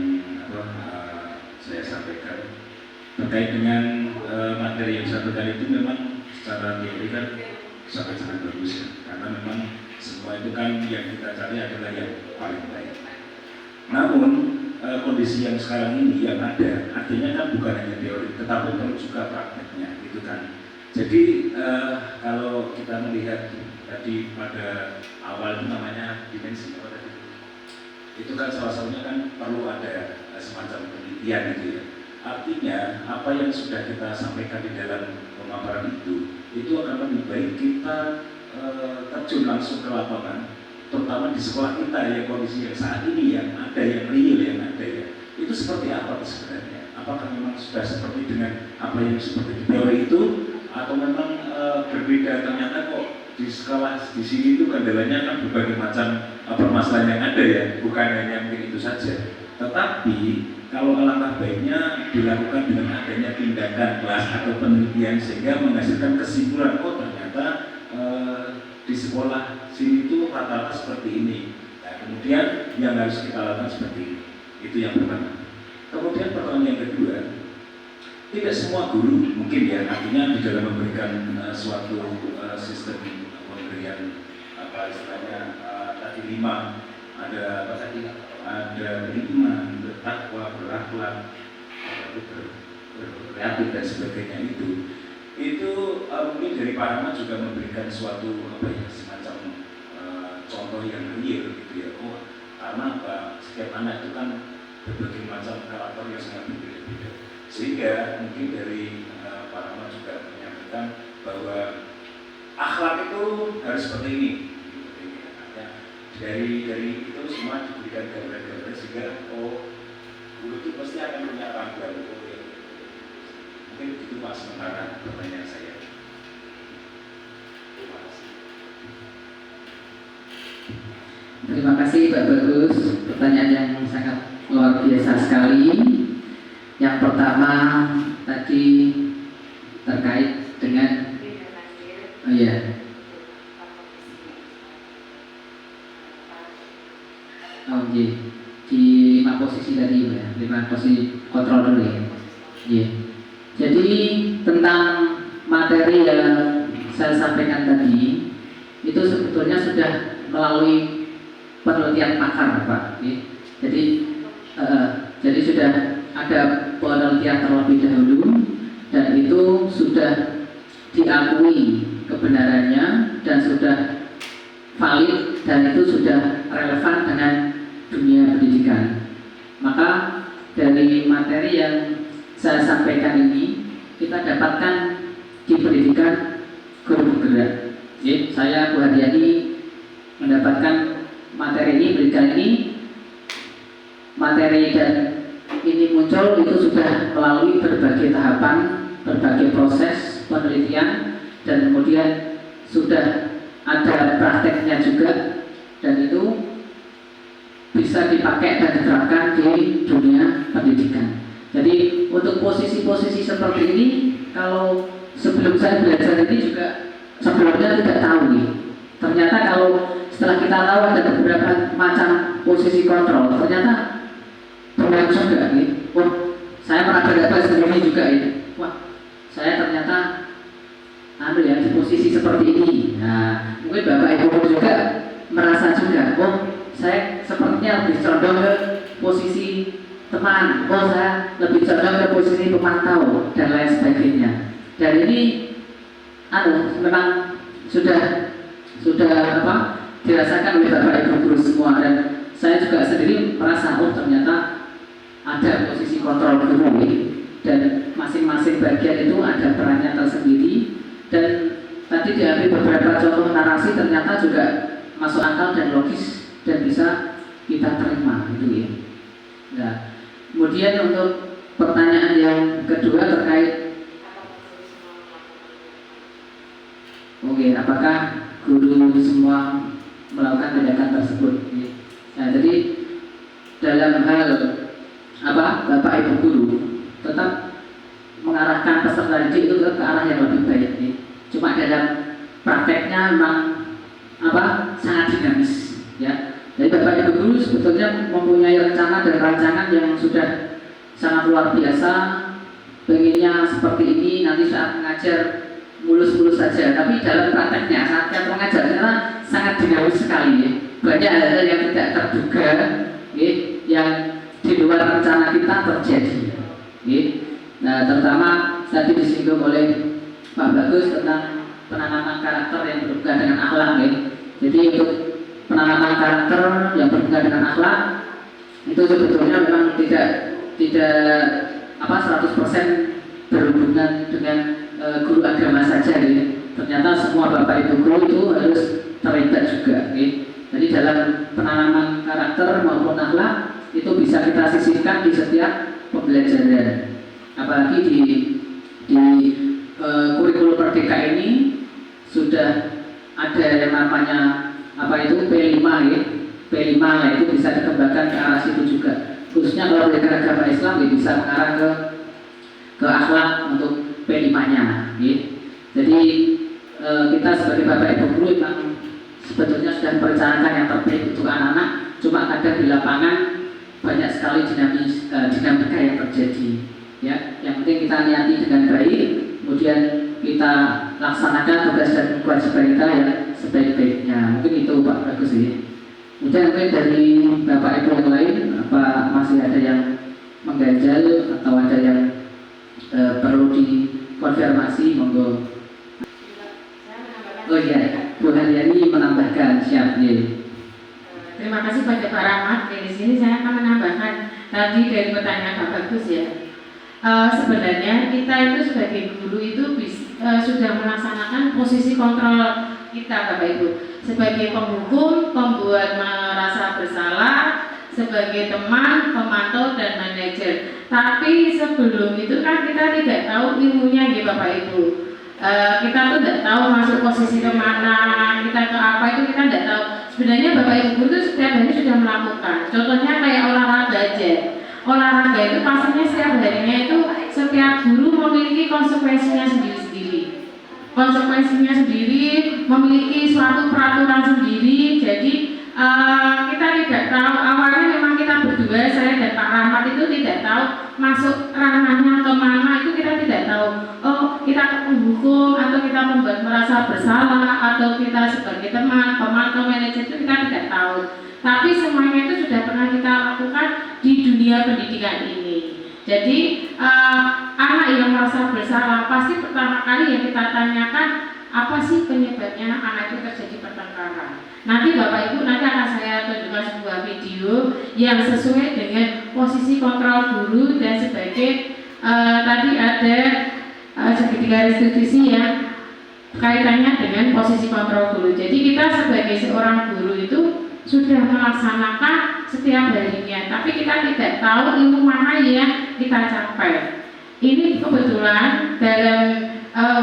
saya sampaikan terkait dengan materi yang disampaikan itu. Memang secara teori kan sangat bagus ya, karena memang semua itu kan yang kita cari adalah yang paling baik. Namun kondisi yang sekarang ini yang ada, artinya kan bukan hanya teori, tetapi perlu juga prakteknya, gitu kan. Jadi kalau kita melihat tadi pada awal itu namanya dimensi apa tadi? Itu kan salah satunya kan perlu ada semacam penelitian gitu ya. Artinya apa yang sudah kita sampaikan di dalam pemaparan itu akan lebih baik kita terjun langsung ke lapangan, terutama di sekolah kita ya, kondisi yang saat ini yang ada, yang real yang ada ya, itu seperti apa sebenarnya? Apakah memang sudah seperti dengan apa yang seperti di teori itu, atau memang berbeda? Ternyata kok di sekolah di sini itu kendalanya kan berbagai macam permasalahan yang ada ya, bukan hanya mungkin itu saja. Tetapi kalau alangkah baiknya dilakukan dengan adanya tindakan kelas atau penelitian sehingga menghasilkan kesimpulan, oh ternyata di sekolah sini itu rata-rata seperti ini. Nah, kemudian yang harus kita lakukan seperti ini. Itu yang pertama. Kemudian pertanyaan yang kedua, tidak semua guru mungkin ya, artinya di dalam memberikan suatu sistem pemberian apa istilahnya tadi 5 ada apa tadi, ada beriman, bertakwa, berakhlak, berkreatif dan sebagainya itu mungkin dari Pak Rahmat juga memberikan suatu apa ya, semacam contoh yang real gitu ya. Oh, karena apa, setiap anak itu kan berbagai macam karakter yang sangat berbeda-beda, sehingga mungkin dari Pak Rahmat juga menyampaikan bahwa akhlak itu harus seperti ini. Dari itu semua diberikan gambaran-gambaran sehingga oh, guru itu pasti akan punya pandangan. Mungkin itu Pak sementara pertanyaan saya. Terima kasih. Terima kasih Pak Bagus, pertanyaan yang sangat luar biasa sekali. Yang pertama tadi terkait dengan di 5 posisi tadi ya, 5 posisi kontrol dulu ya. Jadi tentang materi yang saya sampaikan tadi itu sebetulnya sudah melalui penelitian pakar Pak. Jadi sudah ada penelitian terlebih dahulu dan itu sudah diakui kebenarannya dan sudah valid dan itu sudah relevan dengan dunia pendidikan. Maka dari materi yang saya sampaikan ini kita dapatkan di pendidikan guru bergerak. Saya Bu Hadiani mendapatkan materi ini, pendidikan ini, materi dan ini muncul itu sudah melalui berbagai tahapan, berbagai proses penelitian dan kemudian sudah ada prakteknya juga dan itu bisa dipakai dan diterapkan di dunia pendidikan. Jadi untuk posisi-posisi seperti ini, kalau sebelum saya belajar ini juga sebelumnya tidak tahu nih. Ternyata kalau setelah kita tahu ada beberapa macam posisi kontrol, ternyata banyak juga nih. Wah, saya pernah berdapat sendiri juga ini. Wah, saya ternyata di posisi seperti ini. Nah, mungkin Bapak Ibu juga merasa juga, oh saya sepertinya lebih condong ke posisi teman, oh saya lebih condong ke posisi pemantau dan lain sebagainya. Dan ini memang sudah dirasakan oleh Bapak Ibu guru semua, dan saya juga sendiri merasa oh ternyata ada posisi kontrol guru dan masing-masing bagian itu ada perannya tersendiri, dan tadi diambil beberapa contoh narasi ternyata juga masuk akal dan logis dan bisa kita terima gitu ya. Nah, kemudian untuk pertanyaan yang kedua terkait apakah guru semua melakukan tindakan tersebut? Nah, jadi dalam hal Bapak Ibu guru tetap mengarahkan peserta didik itu ke arah yang lebih baik nih. Cuma dalam prakteknya memang sangat dinamis ya. Jadi Bapak Ibu guru sebetulnya mempunyai rencana dan rancangan yang sudah sangat luar biasa. Pengennya seperti ini nanti saat mengajar mulus-mulus saja, tapi dalam prakteknya saat mengajar ternyata sangat dinamis sekali ya. Banyak hal-hal yang tidak terduga yang di luar rencana kita terjadi. Nah, terutama tadi disinggung oleh Pak Bagus tentang penanaman karakter yang berhubungan dengan akhlak ya. Jadi untuk penanaman karakter yang berhubungan dengan akhlak itu sebetulnya memang tidak 100% berhubungan dengan guru agama saja ya. Ternyata semua Bapak Ibu guru itu harus terlibat juga ya. Jadi dalam penanaman karakter maupun akhlak itu bisa kita sisihkan di setiap pembelajaran. Apalagi di kurikulum Merdeka ini sudah ada yang namanya P5 ya. P5 itu bisa dikembangkan ke arah situ juga. Khususnya kalau dari agama Islam bisa mengarah ke akhlak untuk P5-nya ya. Jadi kita sebagai Bapak Ibu guru memang sebetulnya sudah merencanakan yang terbaik untuk anak-anak, cuma kadang di lapangan banyak sekali dinamika yang terjadi ya. Yang penting kita niati dengan baik, kemudian kita laksanakan tugas dan kewajiban kita yang sebaik-baiknya. Mungkin itu Pak Bagus ya. Kemudian mungkin dari Bapak Ibu yang lain, apa masih ada yang mengganjal atau ada yang perlu dikonfirmasi, monggo. Oh iya, Bu Haryani menambahkan, siap ya. Terima kasih pada Pak Rahmat. Di sini saya akan menambahkan tadi dari pertanyaan Pak Bagus ya. Sebenarnya kita itu sebagai guru itu sudah melaksanakan posisi kontrol kita Bapak Ibu. Sebagai penghukum, pembuat merasa bersalah, sebagai teman, pemantau dan manajer. Tapi sebelum itu kan kita tidak tahu ilmunya ya Bapak Ibu. Kita tuh tidak tahu masuk posisi kemana, kita ke apa itu kita tidak tahu. Sebenarnya Bapak Ibu guru itu setiap hari sudah melakukan. Contohnya kayak olahraga aja. Olahraga itu pastinya setiap harinya itu setiap guru memiliki konsekuensinya sendiri-sendiri. Konsekuensinya sendiri, memiliki suatu peraturan sendiri. Jadi kita tidak tahu. Awalnya memang kita berdua, saya dan Pak Rahmat itu tidak tahu masuk ranahnya kemana, itu kita tidak tahu. Oh, kita menghukum atau kita membuat merasa bersalah atau kita sebagai teman, pemantau, manajer itu kita tidak tahu. Tapi semuanya itu sudah pernah kita lakukan di dunia pendidikan ini. Jadi anak yang merasa bersalah pasti pertama kali yang kita tanyakan apa sih penyebabnya anak itu terjadi pertengkaran. Nanti Bapak Ibu nanti akan saya tunjukkan sebuah video yang sesuai dengan posisi kontrol guru dan sebagai tadi ada segitiga restitusi yang kaitannya dengan posisi kontrol guru. Jadi kita sebagai seorang guru itu sudah melaksanakan setiap harinya, tapi kita tidak tahu ilmu mana yang kita capai. Ini kebetulan dalam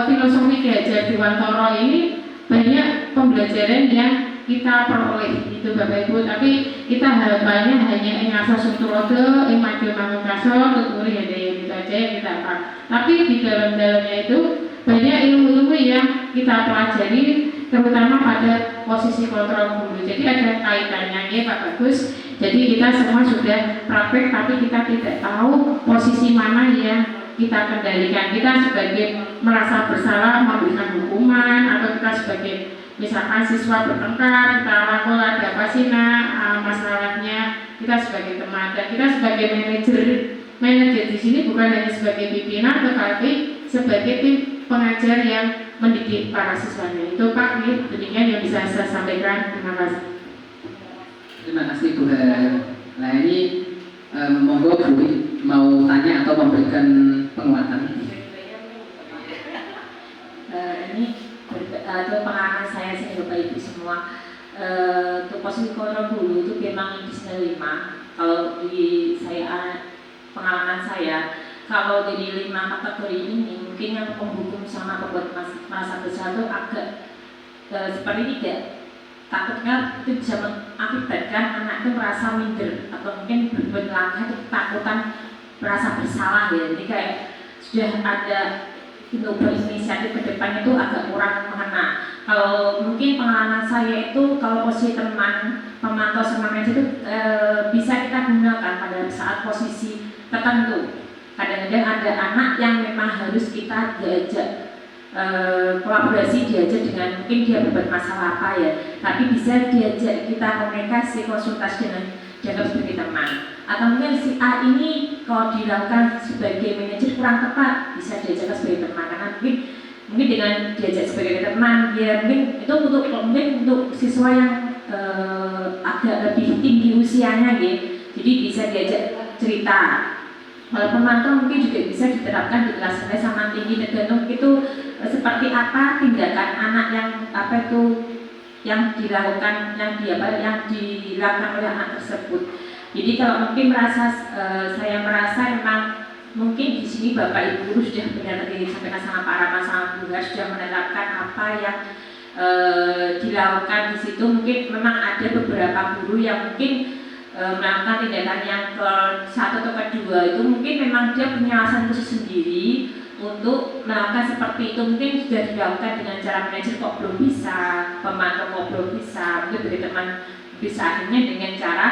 filosofi Ki Hajar Dewantara ini banyak pembelajaran yang kita peroleh itu Bapak Ibu, tapi kita harapannya hanya ingasa sunturodo, imadyo mangukaso, tuturi yang itu aja yang kita apa. Tapi di dalam-dalamnya itu banyak ilmu-ilmu yang kita pelajari, terutama pada posisi kontrol guru. Jadi ada kaitannya ya Pak Bagus. Jadi kita semua sudah praktek, tapi kita tidak tahu posisi mana yang kita kendalikan. Kita sebagai merasa bersalah memberikan hukuman, atau kita sebagai misalkan siswa bertengkar, kita lapor ada apa sih masalahnya, kita sebagai teman dan kita sebagai manajer di sini bukan hanya sebagai pimpinan tetapi sebagai tim pengajar yang mendidik para siswanya. Itu Pak, demikian yang bisa saya sampaikan. Terima kasih. Terima kasih Bu. Nah ini monggo Bu mau tanya atau memberikan penguatan. Ini itu pengalaman saya Bapak Ibu semua. Untuk posisi kontrol dulu itu memang di 5. Kalau di pengalaman saya, kalau dari 5 kategori ini mungkin yang penghukum sama pembuat merasa bersalah itu agak seperti tidak. Takutnya itu bisa mengakibatkan anak itu merasa minder atau mungkin berbuat langkah itu ketakutan merasa bersalah ya. Jadi kayak sudah ada untuk berinisiatif ke depan itu agak kurang mengena. Kalau mungkin pengalaman saya itu kalau posisi teman pemantau sama manajer itu bisa kita gunakan pada saat posisi tertentu. Kadang-kadang ada anak yang memang harus kita diajak kolaborasi, diajak dengan mungkin dia berbuat masalah apa ya, tapi bisa diajak kita komunikasi, konsultasi dengan dianggap sebagai teman. Atau mungkin si A ini kalau dilakukan sebagai manajer kurang tepat, bisa diajak sebagai teman karena mungkin dengan diajak sebagai teman dia mungkin itu untuk siswa yang agak lebih tinggi usianya gitu. Jadi bisa diajak cerita. Kalau pemantau mungkin juga bisa diterapkan di kelas sama tinggi, tergantung itu seperti apa tindakan anak yang dilakukan oleh anak tersebut. Jadi kalau mungkin saya merasa memang mungkin di sini Bapak Ibu sudah benar disampaikan sama Pak Rama sama Bu Har sudah menerapkan apa yang dilakukan di situ. Mungkin memang ada beberapa guru yang mungkin melakukan tindakan yang ke-1 atau ke-2 itu mungkin memang dia punya alasan khusus sendiri untuk melakukan seperti itu. Mungkin sudah dilakukan dengan cara manajer kok belum bisa, pemantau kok belum bisa, mungkin beri teman bisa, akhirnya dengan cara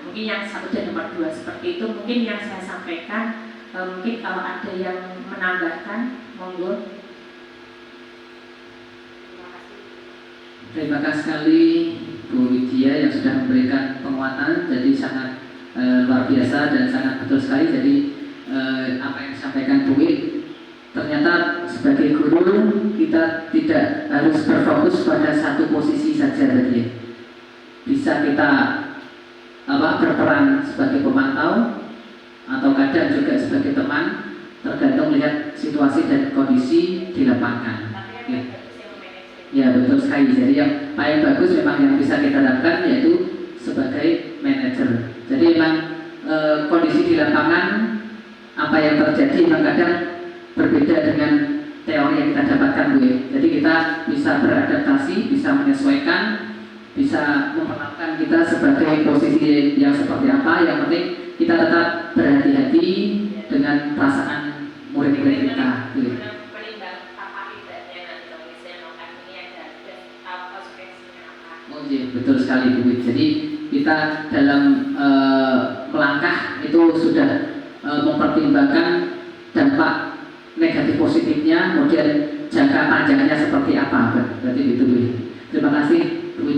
mungkin yang 1 dan nomor 2 seperti itu. Mungkin yang saya sampaikan, mungkin kalau ada yang menambahkan, monggo. Terima kasih sekali Bu Widya yang sudah memberikan penguatan, jadi sangat luar biasa dan sangat betul sekali. Jadi apa yang disampaikan Bu Wid, ternyata sebagai guru kita tidak harus berfokus pada satu posisi saja tadi. Bisa kita berperan sebagai pemantau atau kadang juga sebagai teman, tergantung lihat situasi dan kondisi di lapangan. Ya betul sekali. Jadi yang paling bagus memang yang bisa kita lakukan yaitu sebagai manajer. Jadi memang kondisi di lapangan apa yang terjadi memang kadang berbeda dengan teori yang kita dapatkan Bu. Jadi kita bisa beradaptasi, bisa menyesuaikan, bisa memperlakukan kita sebagai posisi yang seperti apa. Yang penting kita tetap berhati-hati dengan perasaan murid-murid kita. Oh iya, betul sekali Bu. Jadi kita dalam melangkah itu sudah mempertimbangkan dampak negatif positifnya, kemudian jangka panjangnya seperti apa. Berarti itu Bu. Terima kasih Bu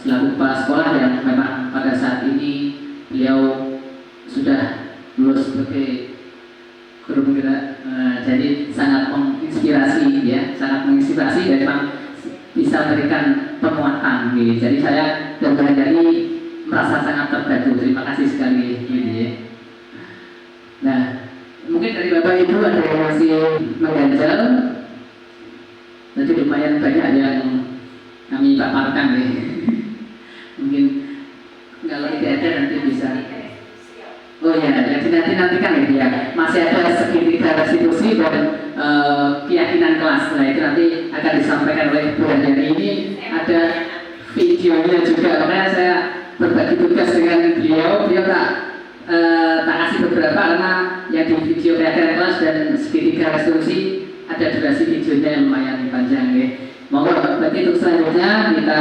selaku kepala sekolah yang memang pada saat ini beliau sudah lulus sebagai guru penggerak, jadi sangat menginspirasi ya, sangat menginspirasi dan memang bisa berikan penguatan gitu. Jadi saya dan dari merasa sangat terbantu. Terima kasih sekali gitu ya. Nah, mungkin dari Bapak Ibu ada yang masih mengganjal. Jadi lumayan banyak yang kami paparkan ya. Mungkin kalau tidak ada nanti bisa. Oh ya, nantikan ya. Masih ada segitiga restitusi dan keyakinan kelas. Nah itu nanti akan disampaikan oleh Bu Handani. Ini ada videonya juga. Makanya saya berbagi tugas dengan beliau tak kasih beberapa karena yang di video keyakinan kelas dan segitiga restitusi ada durasi videonya yang lumayan panjang ya. Monggo berarti untuk selanjutnya kita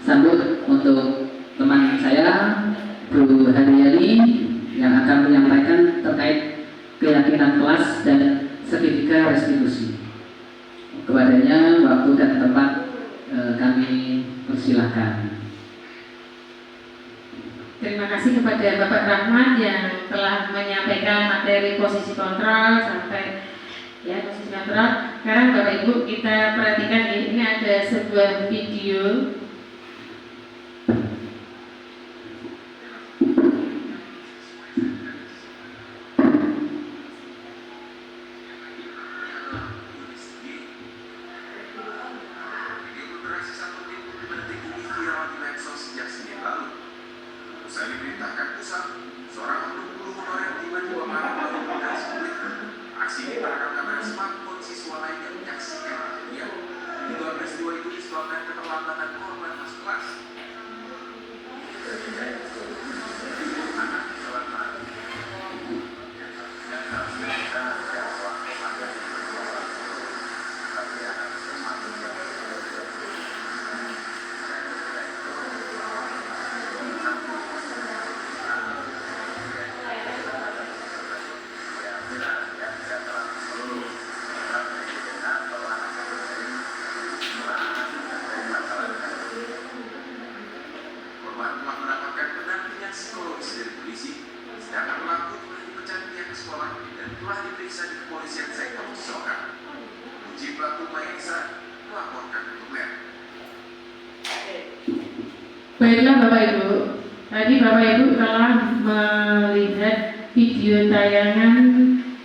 sambut untuk teman saya Bu Haryani yang akan menyampaikan terkait keyakinan kelas dan sertifikat restitusi. Kepadanya waktu dan tempat kami persilahkan. Terima kasih kepada Bapak Rahmat yang telah menyampaikan materi posisi kontrol sampai ya posisi kontrol. Sekarang Bapak Ibu kita perhatikan ini ada sebuah video. Saya diberitakan pusat, seorang oknum guru honor yang tiba-tiba marah lalu menggaris kulit. Aksi ini terekam kamera smartphone siswa lainnya menyaksikan kejadian. Diduga peristiwa itu disebabkan keterlambatan korban masuk kelas. Anak jalan lari. Korban telah mendapatkan pendampingan psikologis dari polisi, sedangkan pelaku telah dipecat pihak sekolah dan telah diperiksa di kepolisian sektor Cisokan. Uji pelaku Maisa melaporkan untuk Mer. Baiklah Bapak Ibu, tadi Bapak Ibu telah melihat video tayangan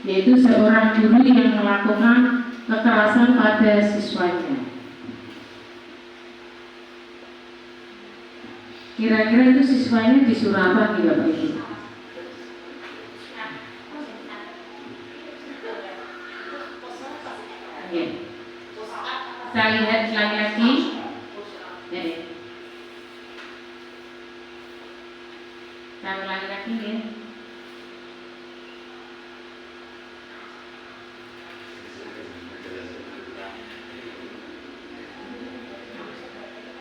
yaitu seorang guru yang melakukan kekerasan pada siswanya. Kira-kira itu siswanya disuruh apa nih Bapak Ibu? Ya. Kita lihat lagi. Ya. Kita ulangi lagi ya.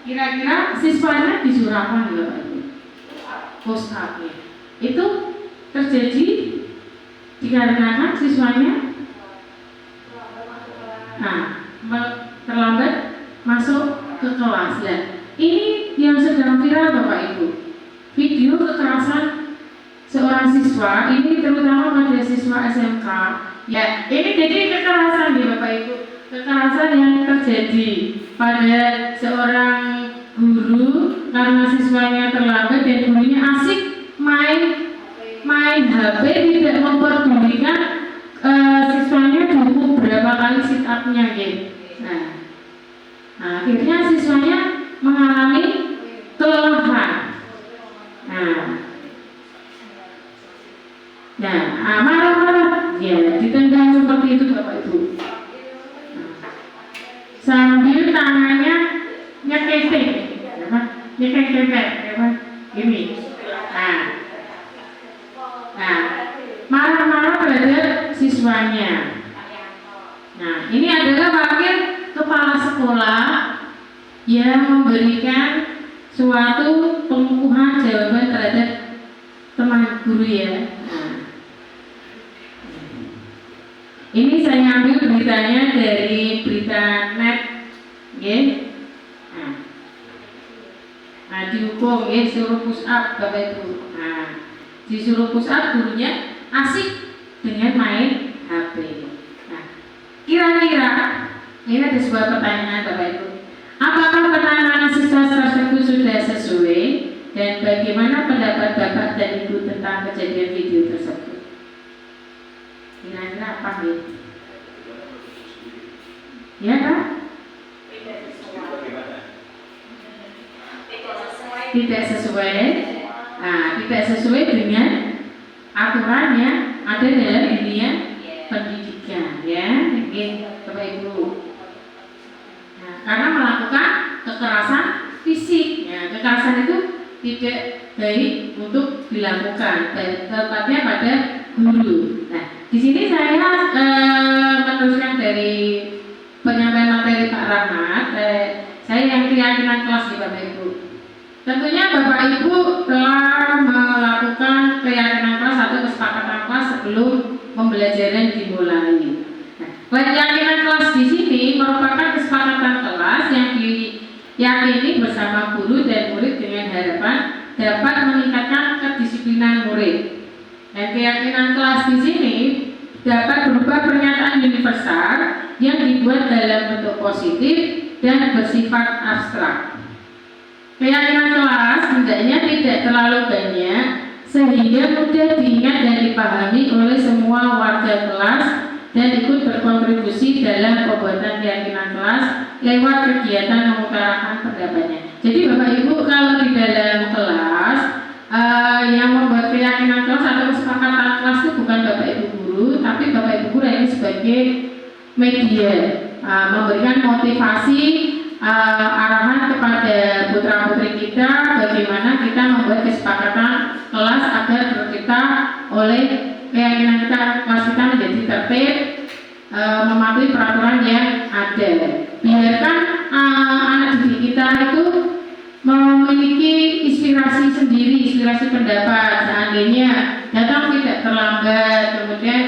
Kira-kira siswanya disuruh apa nih Bapak Ibu? Post up ya. Itu terjadi dikarenakan siswanya terlambat masuk ke kelas. Dan ini yang sedang viral Bapak Ibu. Video kekerasan seorang siswa, ini terutama pada siswa SMK. Ya, ini jadi kekerasan ya Bapak Ibu. Kekerasan yang terjadi pada seorang guru karena siswanya terlambat dan gurunya asik main HP, tidak memperdulikan siswanya dihukum berapa kali sit up-nya gitu. Nah, akhirnya siswanya mengalami kelelahan. Marah-marah ya ditendang seperti itu Bapak Ibu. Sambil tangannya nyeketing, nyekek-nyekek, gini. Marah-marah terhadap siswanya. Nah, ini adalah wakil kepala sekolah yang memberikan suatu pengukuhan jawaban terhadap teman guru ya. Ini saya ambil beritanya dari berita net, ya. Dihukum, ya, suruh push up Bapak Ibu. Disuruh push up gurunya asik dengan main HP. Kira-kira ini ada sebuah pertanyaan Bapak Ibu. Apakah penanganan siswa tersebut sudah sesuai dan bagaimana pendapat Bapak dan Ibu tentang kejadian video tersebut? Kira-kira apa ya? Ya kan? Tidak sesuai. Tidak sesuai dengan aturan yang ada dalam dunia pendidikan, ya, Bapak Ibu. Karena melakukan kekerasan fisik, ya, kekerasan itu tidak baik untuk dilakukan, tepatnya pada guru. Nah, di sini saya meneruskan dari penyampaian materi Pak Rahmat. Saya yang keyakinan kelas di Bapak Ibu. Tentunya Bapak Ibu telah melakukan keyakinan kelas atau kesepakatan kelas sebelum pembelajaran dimulai. Keyakinan kelas di sini merupakan kesepakatan kelas yang diyakini bersama guru dan murid dengan harapan dapat meningkatkan kedisiplinan murid. Dan keyakinan kelas di sini dapat berupa pernyataan universal yang dibuat dalam bentuk positif dan bersifat abstrak. Keyakinan kelas hendaknya tidak terlalu banyak sehingga mudah diingat dan dipahami oleh semua warga kelas dan ikut berkontribusi dalam pembuatan keyakinan kelas lewat kegiatan mengutarakan pendapatnya. Jadi Bapak Ibu, kalau di dalam kelas yang membuat keyakinan kelas atau kesepakatan kelas itu bukan Bapak Ibu guru, tapi Bapak Ibu guru ini sebagai media, memberikan motivasi, arahan kepada putra-putri kita bagaimana kita membuat kesepakatan kelas agar kita oleh keyakinan kita kelas kita menjadi tertib, mematuhi peraturan yang ada. Biarkan anak didik kita itu memiliki inspirasi sendiri, inspirasi pendapat. Seandainya datang tidak terlambat, kemudian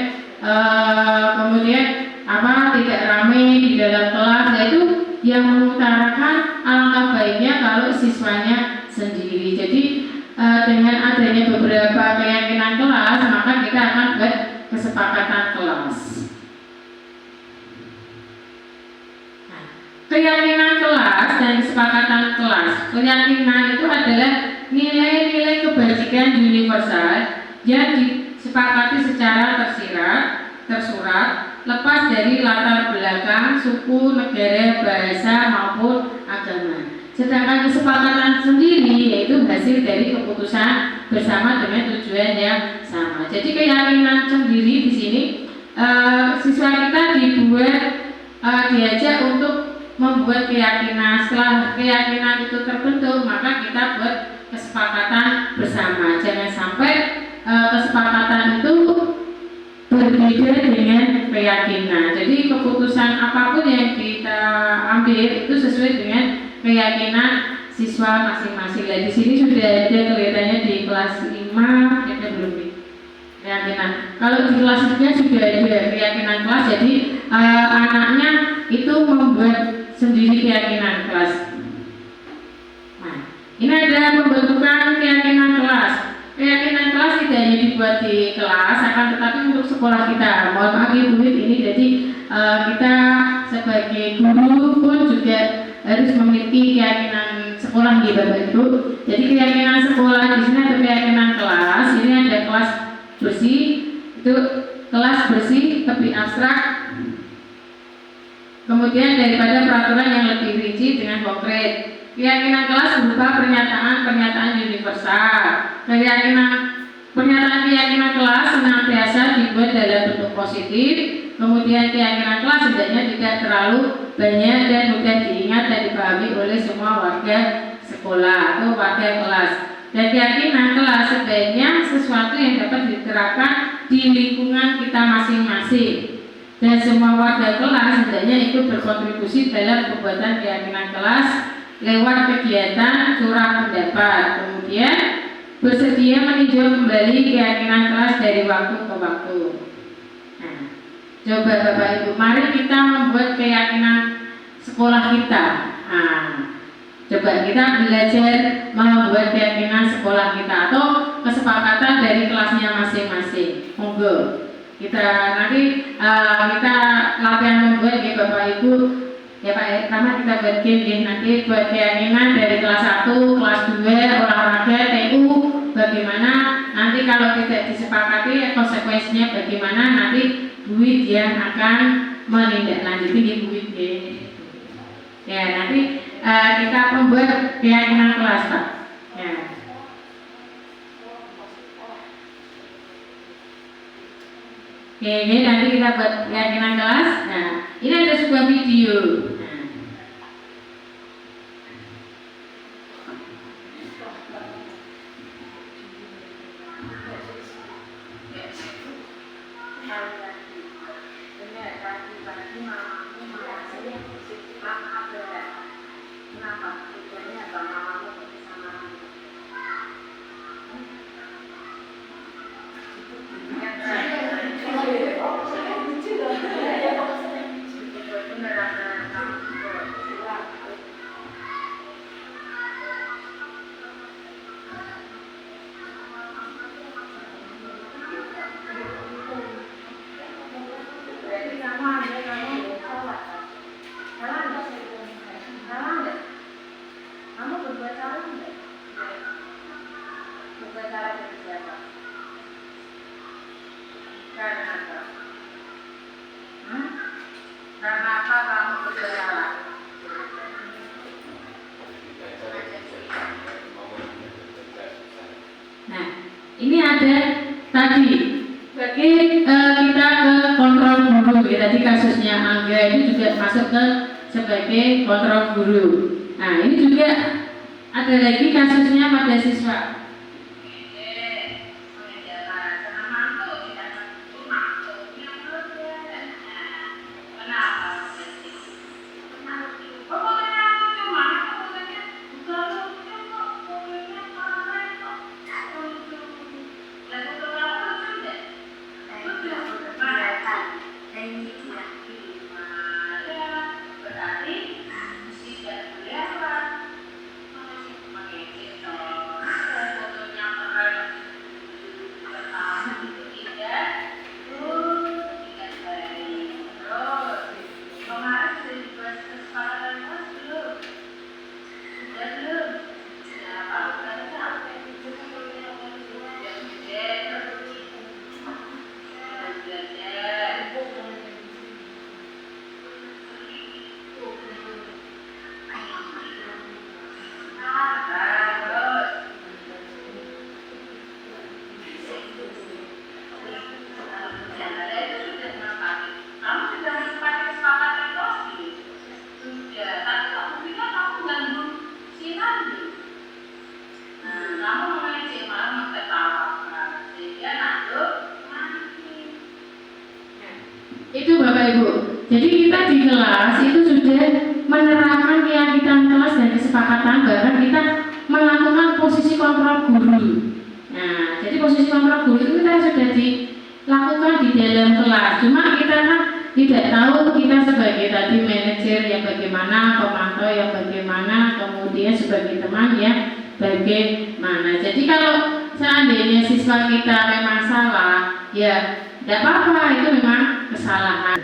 tidak ramai di dalam kelas, yaitu yang mengutarakan alangkah baiknya kalau siswanya sendiri. Jadi dengan adanya beberapa keyakinan kelas, maka kita akan buat kesepakatan kelas. Keyakinan kelas dan kesepakatan kelas. Keyakinan itu adalah nilai-nilai kebajikan universal yang disepakati secara tersurat, lepas dari latar belakang, suku, negara, bahasa maupun agama. Sedangkan kesepakatan sendiri yaitu hasil dari keputusan bersama dengan tujuan yang sama. Jadi keyakinan sendiri di sini siswa kita diajak untuk membuat keyakinan. Setelah keyakinan itu terbentuk, maka kita buat kesepakatan bersama. Jangan sampai kesepakatan itu berbeda dengan keyakinan. Jadi keputusan apapun yang kita ambil itu sesuai dengan keyakinan siswa masing-masing. Di sini sudah ada kelihatannya di kelas 5 ada belum nih keyakinan. Kalau di kelas 3 sudah ada keyakinan kelas. Jadi anaknya itu membuat sendiri keyakinan kelas. Nah, ini ada pembentukan keyakinan kelas. Keyakinan kelas tidak hanya dibuat di kelas, akan tetapi untuk sekolah kita. Mohon maaf Ibu ini jadi kita sebagai guru pun juga harus memiliki keyakinan sekolah di Bapak Ibu. Jadi keyakinan sekolah di sini ada keyakinan kelas. Ini ada kelas bersih, itu kelas bersih tapi abstrak. Kemudian daripada peraturan yang lebih rinci dengan konkret. Keyakinan kelas berupa pernyataan universal. Pernyataan kelas senantiasa dibuat dalam bentuk positif. Kemudian keyakinan kelas sebenarnya tidak terlalu banyak dan mudah diingat dan dipahami oleh semua warga sekolah atau warga kelas. Dan keyakinan kelas sebenarnya sesuatu yang dapat diterapkan di lingkungan kita masing-masing. Dan semua warga kelas sebenarnya ikut berkontribusi dalam pembuatan keyakinan kelas lewat kegiatan curah pendapat. Kemudian bersedia meninjau kembali keyakinan kelas dari waktu ke waktu. Nah, coba Bapak Ibu, mari kita membuat keyakinan sekolah kita. Nah, coba kita belajar membuat keyakinan sekolah kita atau kesepakatan dari kelasnya masing-masing. Monggo kita nanti kita latihan membuat ya Bapak Ibu. Ya Pak, pertama kita buat game ya, nanti buat keyakinan dari kelas 1, kelas 2, olahraga, TU, bagaimana nanti kalau tidak disepakati konsekuensinya bagaimana nanti duit yang akan menindaklanjuti di duit ya nanti kita membuat keyakinan kelas Pak ya. Oke, ini nanti kita buat keyakinan kelas. Nah, ini ada sebuah video. ada tadi bagi kita ke kontrol guru ya, tadi kasusnya Angga itu juga masuk ke sebagai kontrol guru. Nah ini juga ada lagi kasusnya pada siswa. Itu Bapak Ibu. Jadi kita di kelas itu sudah menerapkan keyakinan kelas dan kesepakatan, bahkan kita melakukan posisi kontrol guru. Nah, jadi posisi kontrol guru itu kita sudah dilakukan di dalam kelas. Cuma kita kan tidak tahu kita sebagai tadi manajer yang bagaimana, pemantau yang bagaimana, kemudian sebagai teman yang bagaimana. Jadi kalau seandainya siswa kita memang salah, ya tidak apa-apa, itu memang kesalahan.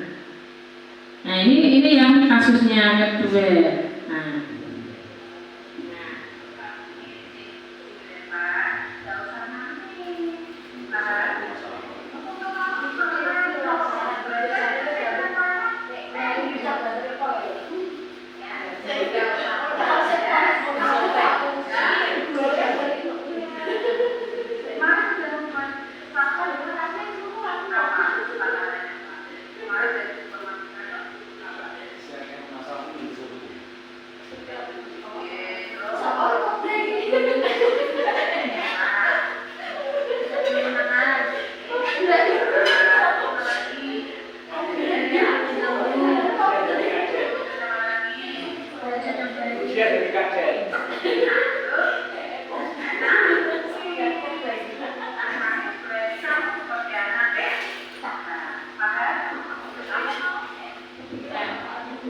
Nah ini yang kasusnya kedua. Nah.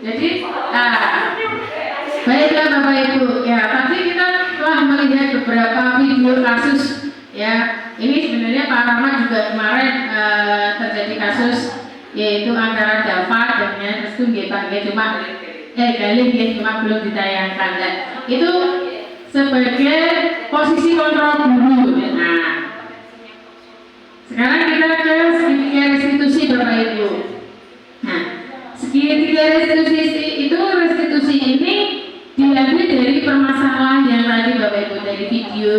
Jadi, baiklah Bapak Ibu, ya tadi kita telah melihat beberapa video kasus, ya ini sebenarnya Pak Rahmat juga kemarin terjadi kasus yaitu antara Dava dengan Restu Gepang, cuma Galih cuma belum ditayangkan. Dan itu sebagai posisi kontrol guru. Nah, sekarang kita ke segitiga restitusi Bapak Ibu. Nah, segitiga restitusi ini diambil dari permasalahan yang tadi Bapak Ibu, dari video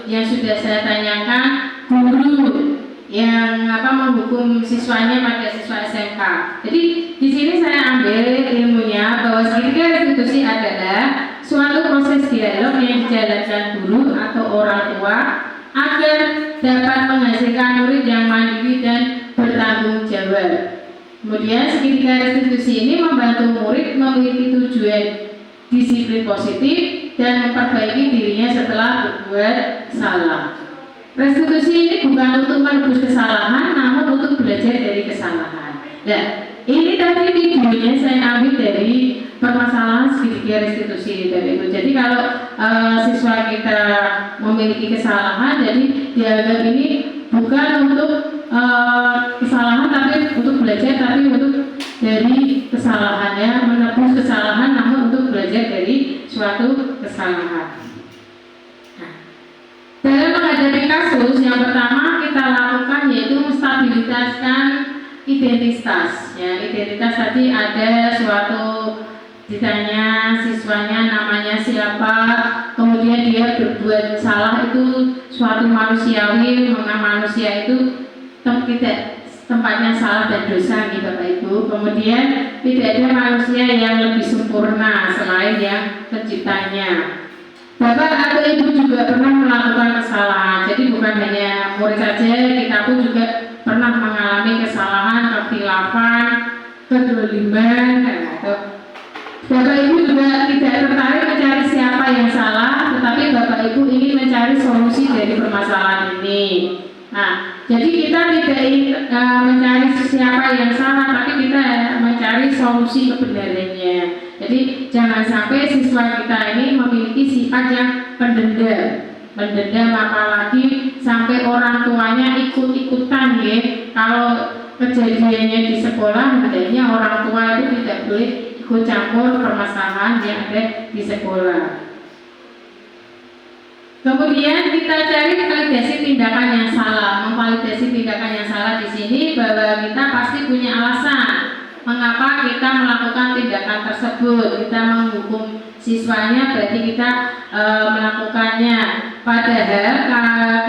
yang sudah saya tanyakan, guru yang menghukum siswanya pada siswa SMK. Jadi di sini saya ambil ilmunya bahwa segitiga restitusi adalah suatu proses dialog yang dijalankan guru atau orang tua agar dapat menghasilkan murid yang mandiri dan bertanggung jawab. Kemudian segitiga restitusi ini membantu murid memiliki tujuan disiplin positif dan memperbaiki dirinya setelah berbuat salah. Restitusi ini bukan untuk menebus kesalahan, namun untuk belajar dari kesalahan. Nah, ini tadi videonya saya ambil dari permasalahan segitiga restitusi dari itu. Jadi kalau siswa kita memiliki kesalahan, jadi dianggap ini bukan untuk kesalahan tapi untuk belajar, tapi untuk dari kesalahannya, menebus kesalahan namun untuk belajar dari suatu kesalahan. Nah, dalam menghadapi kasus yang pertama kita lakukan yaitu menstabilitaskan identitas. Ya, identitas tadi ada suatu ditanya siswanya namanya siapa, kemudian kemudian dia berbuat salah itu suatu manusiawi, memang manusia itu tidak tempatnya salah dan dosa nih Bapak Ibu. Kemudian tidak ada manusia yang lebih sempurna selain yang penciptanya. Bapak atau Ibu juga pernah melakukan kesalahan. Jadi bukan hanya murid saja, kita pun juga pernah mengalami kesalahan, kekhilafan, kedoliman, atau Bapak Ibu juga tidak tertarik mencari siapa yang salah, tetapi Bapak Ibu ingin mencari solusi dari permasalahan ini. Nah, jadi kita tidak ingin mencari siapa yang salah, tapi kita mencari solusi kebenarannya. Jadi jangan sampai siswa kita ini memiliki sifat yang pendendam, apalagi sampai orang tuanya ikut-ikutan ya. Kalau kejadiannya di sekolah, hendaknya orang tua itu tidak boleh ikut campur permasalahan yang ada di sekolah. Kemudian kita cari validasi tindakan yang salah. Memvalidasi tindakan yang salah di sini bahwa kita pasti punya alasan mengapa kita melakukan tindakan tersebut. Kita menghukum siswanya berarti kita melakukannya. Padahal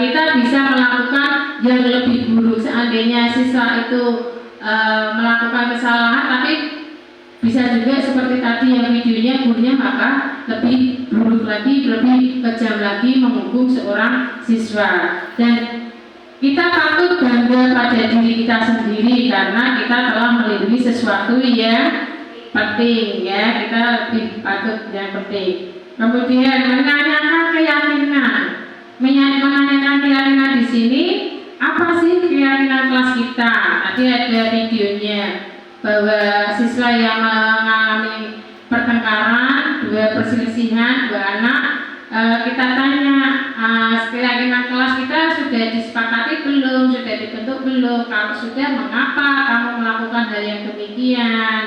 kita bisa melakukan yang lebih buruk. Seandainya siswa itu melakukan kesalahan, tapi bisa juga seperti tadi yang videonya gurunya maka lebih buruk lagi, lebih kejam lagi menghukum seorang siswa. Dan kita patut bangga pada diri kita sendiri karena kita telah melindungi sesuatu yang penting ya, kita lebih patut yang penting. Kemudian menanyakan keyakinan di sini, apa sih keyakinan kelas kita? Tadi ada videonya bahwa siswa yang mengalami pertengkaran, dua perselisihan, dua anak, kita tanya keyakinan kelas kita sudah disepakati belum, sudah dibentuk belum, kalau sudah mengapa kamu melakukan hal yang demikian.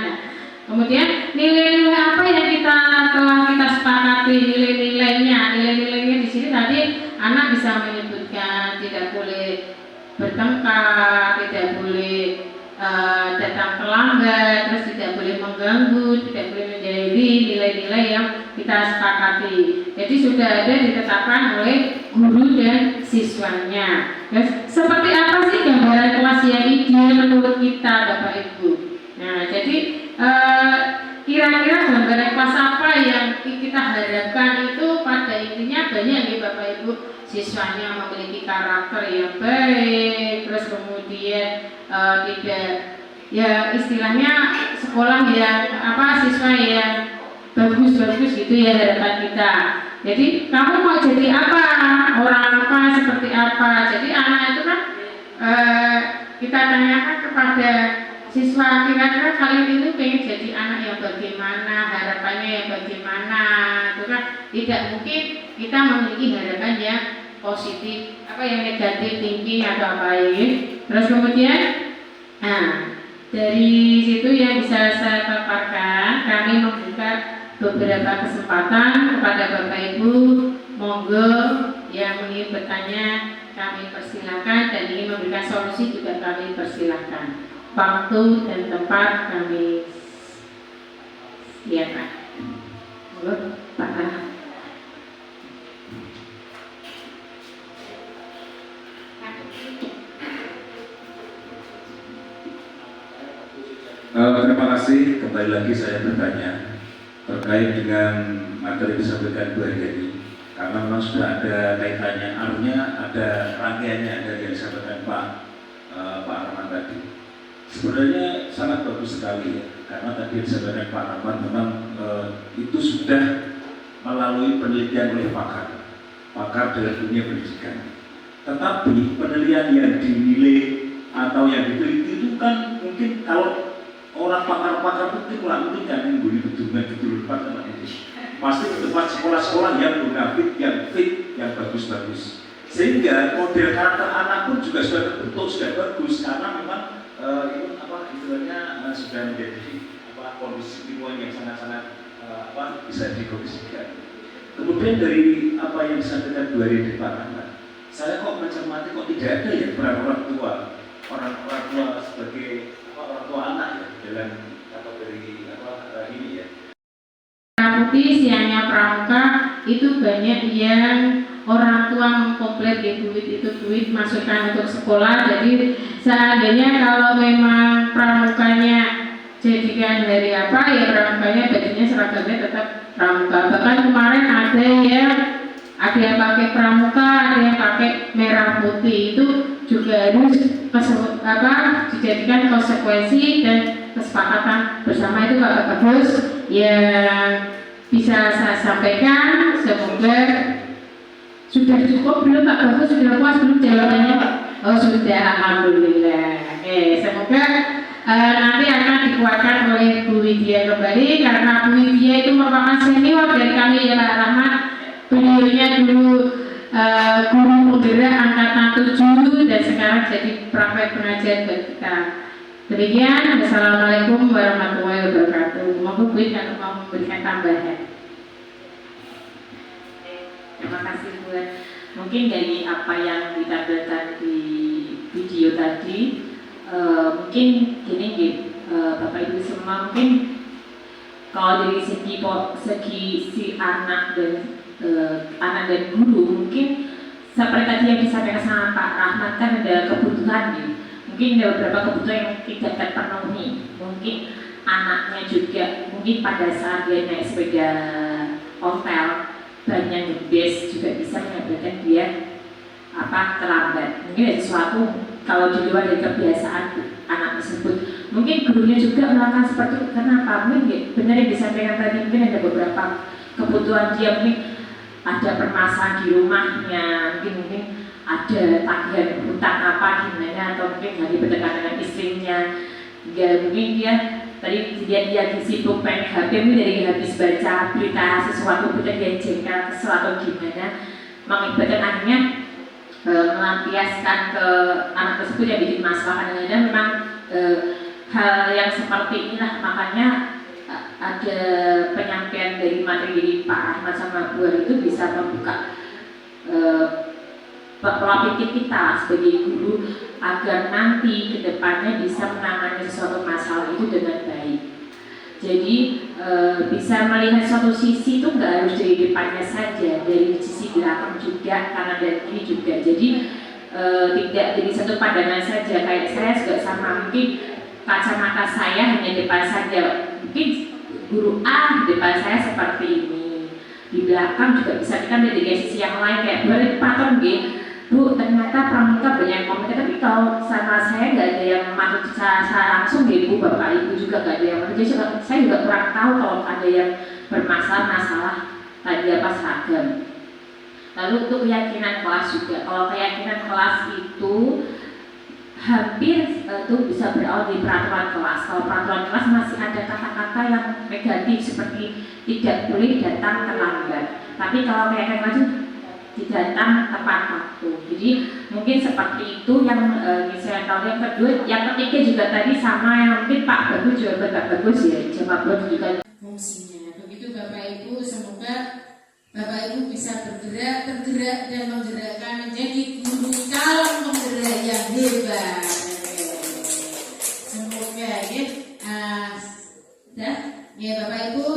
Kemudian nilai-nilai apa yang telah kita sepakati, nilai-nilainya di sini tadi anak bisa menyebutkan tidak boleh bertengkar, tidak boleh datang terlambat, terus tidak boleh mengganggu, tidak boleh menjadi nilai-nilai yang kita sepakati. Jadi sudah ada ditetapkan oleh guru dan siswanya. Terus seperti apa sih gambaran kelas yang ideal menurut kita Bapak Ibu? Nah, jadi kira-kira gambaran kelas apa yang kita harapkan itu pada intinya banyak nih Bapak Ibu. Siswanya memiliki karakter yang baik, terus kemudian tidak ya istilahnya sekolah yang siswa yang bagus gitu ya harapan kita. Jadi kamu mau jadi apa, orang apa, seperti apa. Jadi anak itu kan kita tanyakan kepada siswa, kira-kira kalian itu pengen jadi anak yang bagaimana, harapannya yang bagaimana. Itu kan tidak mungkin kita memiliki harapan yang positif, yang negatif thinking atau apa ini. Terus kemudian, dari situ yang bisa saya paparkan, kami membuka beberapa kesempatan kepada Bapak Ibu, monggo yang ingin bertanya kami persilahkan, dan ingin memberikan solusi juga kami persilahkan. Waktu dan tempat kami siapkan. Monggo Pak Rahmat. Terima kasih. Kembali lagi saya bertanya terkait dengan materi disampaikan Bu Hari, karena memang sudah ada kaitannya, artinya ada rangkaiannya dari yang disampaikan Pak Rahman tadi. Sebenarnya sangat bagus sekali ya, karena tadi yang disampaikan Pak Rahman memang itu sudah melalui penelitian oleh pakar dalam dunia pendidikan. Tetapi penelitian yang dinilai atau yang diteliti itu kan mungkin kalau orang pakar-pakar itu melakukan yang bunyi dengan lupa sama ini. Pasti ke tempat sekolah-sekolah yang munafik, yang fit, yang bagus-bagus. Sehingga model karakter anak pun juga sudah terbentuk, sudah bagus karena memang itu istilahnya sudah menjadi kondisi lingkungan yang sangat-sangat bisa dikondisikan. Kemudian dari apa yang disampaikan Bu Hari di Pak Rahmat, saya kok mencermati kok tidak ada ya peran orang tua sebagai orang tua anak ya dalam kategori ini ya. Putih, siangnya Pramuka, itu banyak yang orang tua mengkomplain duit masukkan untuk sekolah. Jadi seandainya kalau memang pramukanya jadikan dari apa ya, pramukanya bajunya seragamnya tetap pramuka. Bahkan kemarin ada yang pakai pramuka, ada yang pakai merah putih, itu juga harus dijadikan konsekuensi dan kesepakatan bersama. Itu bagus yang bisa saya sampaikan. Semoga sudah cukup belum Pak Bagus, sudah puas belum jawabannya Pak? Oh sudah, alhamdulillah. Semoga nanti akan dikuatkan oleh Bu Widya kembali, karena Bu Widya itu merupakan senior dari kami ya Pak Rahmat. Beliaunya dulu guru penggerak angkatan 7 dan sekarang jadi praktek pengajar bagi kita. Demikian, Assalamualaikum warahmatullahi wabarakatuh. Mohon Bu kalau mau memberikan tambahan. Terima kasih Bu. Mungkin dari apa yang ditampilkan di video tadi, mungkin gini Bapak Ibu semua, mungkin kalau dari segi si anak dan guru, mungkin seperti tadi yang disampaikan sama Pak Rahmat, kan ada kebutuhan nih. Mungkin ada beberapa kebutuhan yang tidak terpenuhi. Mungkin anaknya juga, mungkin pada saat dia naik sepeda ontel, bannya ngebes juga bisa menyebabkan dia terlambat. Mungkin ada sesuatu kalau di luar dari kebiasaan anak tersebut. Mungkin gurunya juga melakukan seperti itu. Kenapa? Mungkin benar yang disampaikan tadi, mungkin ada beberapa kebutuhan dia, mungkin ada permasalahan di rumahnya, mungkin ada tagihan hutang apa gimana, atau mungkin lagi berdekatan dengan istrinya. Mungkin dia tadi dia sibuk main HP, mungkin dari habis baca berita sesuatu, berita dia jengkel sesuatu gimana, mengibatkan akhirnya melampiaskan ke anak tersebut yang bikin masalah. Kadang-kadang memang hal yang seperti inilah, makanya ada penyampaian dari materi Pak Ahmad sama Bu Ari itu bisa membuka pola pikir kita sebagai guru agar nanti kedepannya bisa menangani suatu masalah itu dengan baik. Jadi bisa melihat suatu sisi itu nggak harus dari depannya saja, dari sisi belakang juga, kanan dan kiri juga. Jadi tidak jadi satu pandangan saja. Kayak saya juga sama, mungkin kacamata saya hanya depan saja, mungkin guru A di depan saya seperti ini, di belakang juga bisa kita melihat dari sisi yang lain. Kayak boleh patung Bu, ternyata pramuka banyak komentar, tapi kalau sama saya nggak ada yang masuk saya langsung Bu, Bapak Ibu juga nggak ada yang masuk. Jadi saya juga kurang tahu kalau ada yang bermasalah tadi seragam. Lalu untuk keyakinan kelas juga, kalau keyakinan kelas itu hampir itu bisa berawal di peraturan kelas. Kalau peraturan kelas masih ada kata-kata yang negatif seperti tidak boleh datang terlambat. Tapi kalau keyakinan kelas datang tepat waktu. Jadi mungkin seperti itu yang saya tahu. Yang kedua, yang ketiga juga tadi sama yang mungkin Pak Bagus juga bagus ya, jawab juga fungsinya. Begitu Bapak Ibu, semoga Bapak Ibu bisa tergerak dan menggerakkan menjadi guru calon penggerak yang hebat. Semoga ya Bapak Ibu,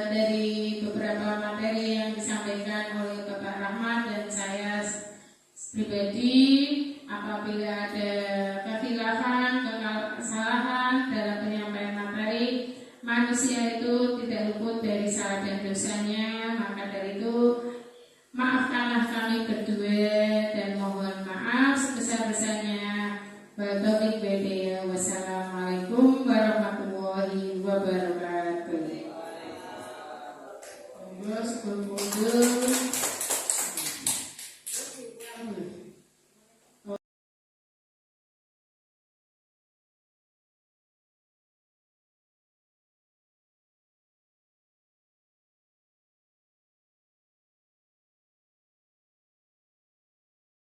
dari beberapa materi yang disampaikan oleh Bapak Rahmat dan saya pribadi, apabila ada kekhilafan, kesalahan dalam penyampaian materi, manusia itu tidak luput dari salah dan dosanya. Maka dari itu maafkanlah kami berdua dan mohon maaf sebesar-besarnya. Wassalamualaikum warahmatullahi wabarakatuh.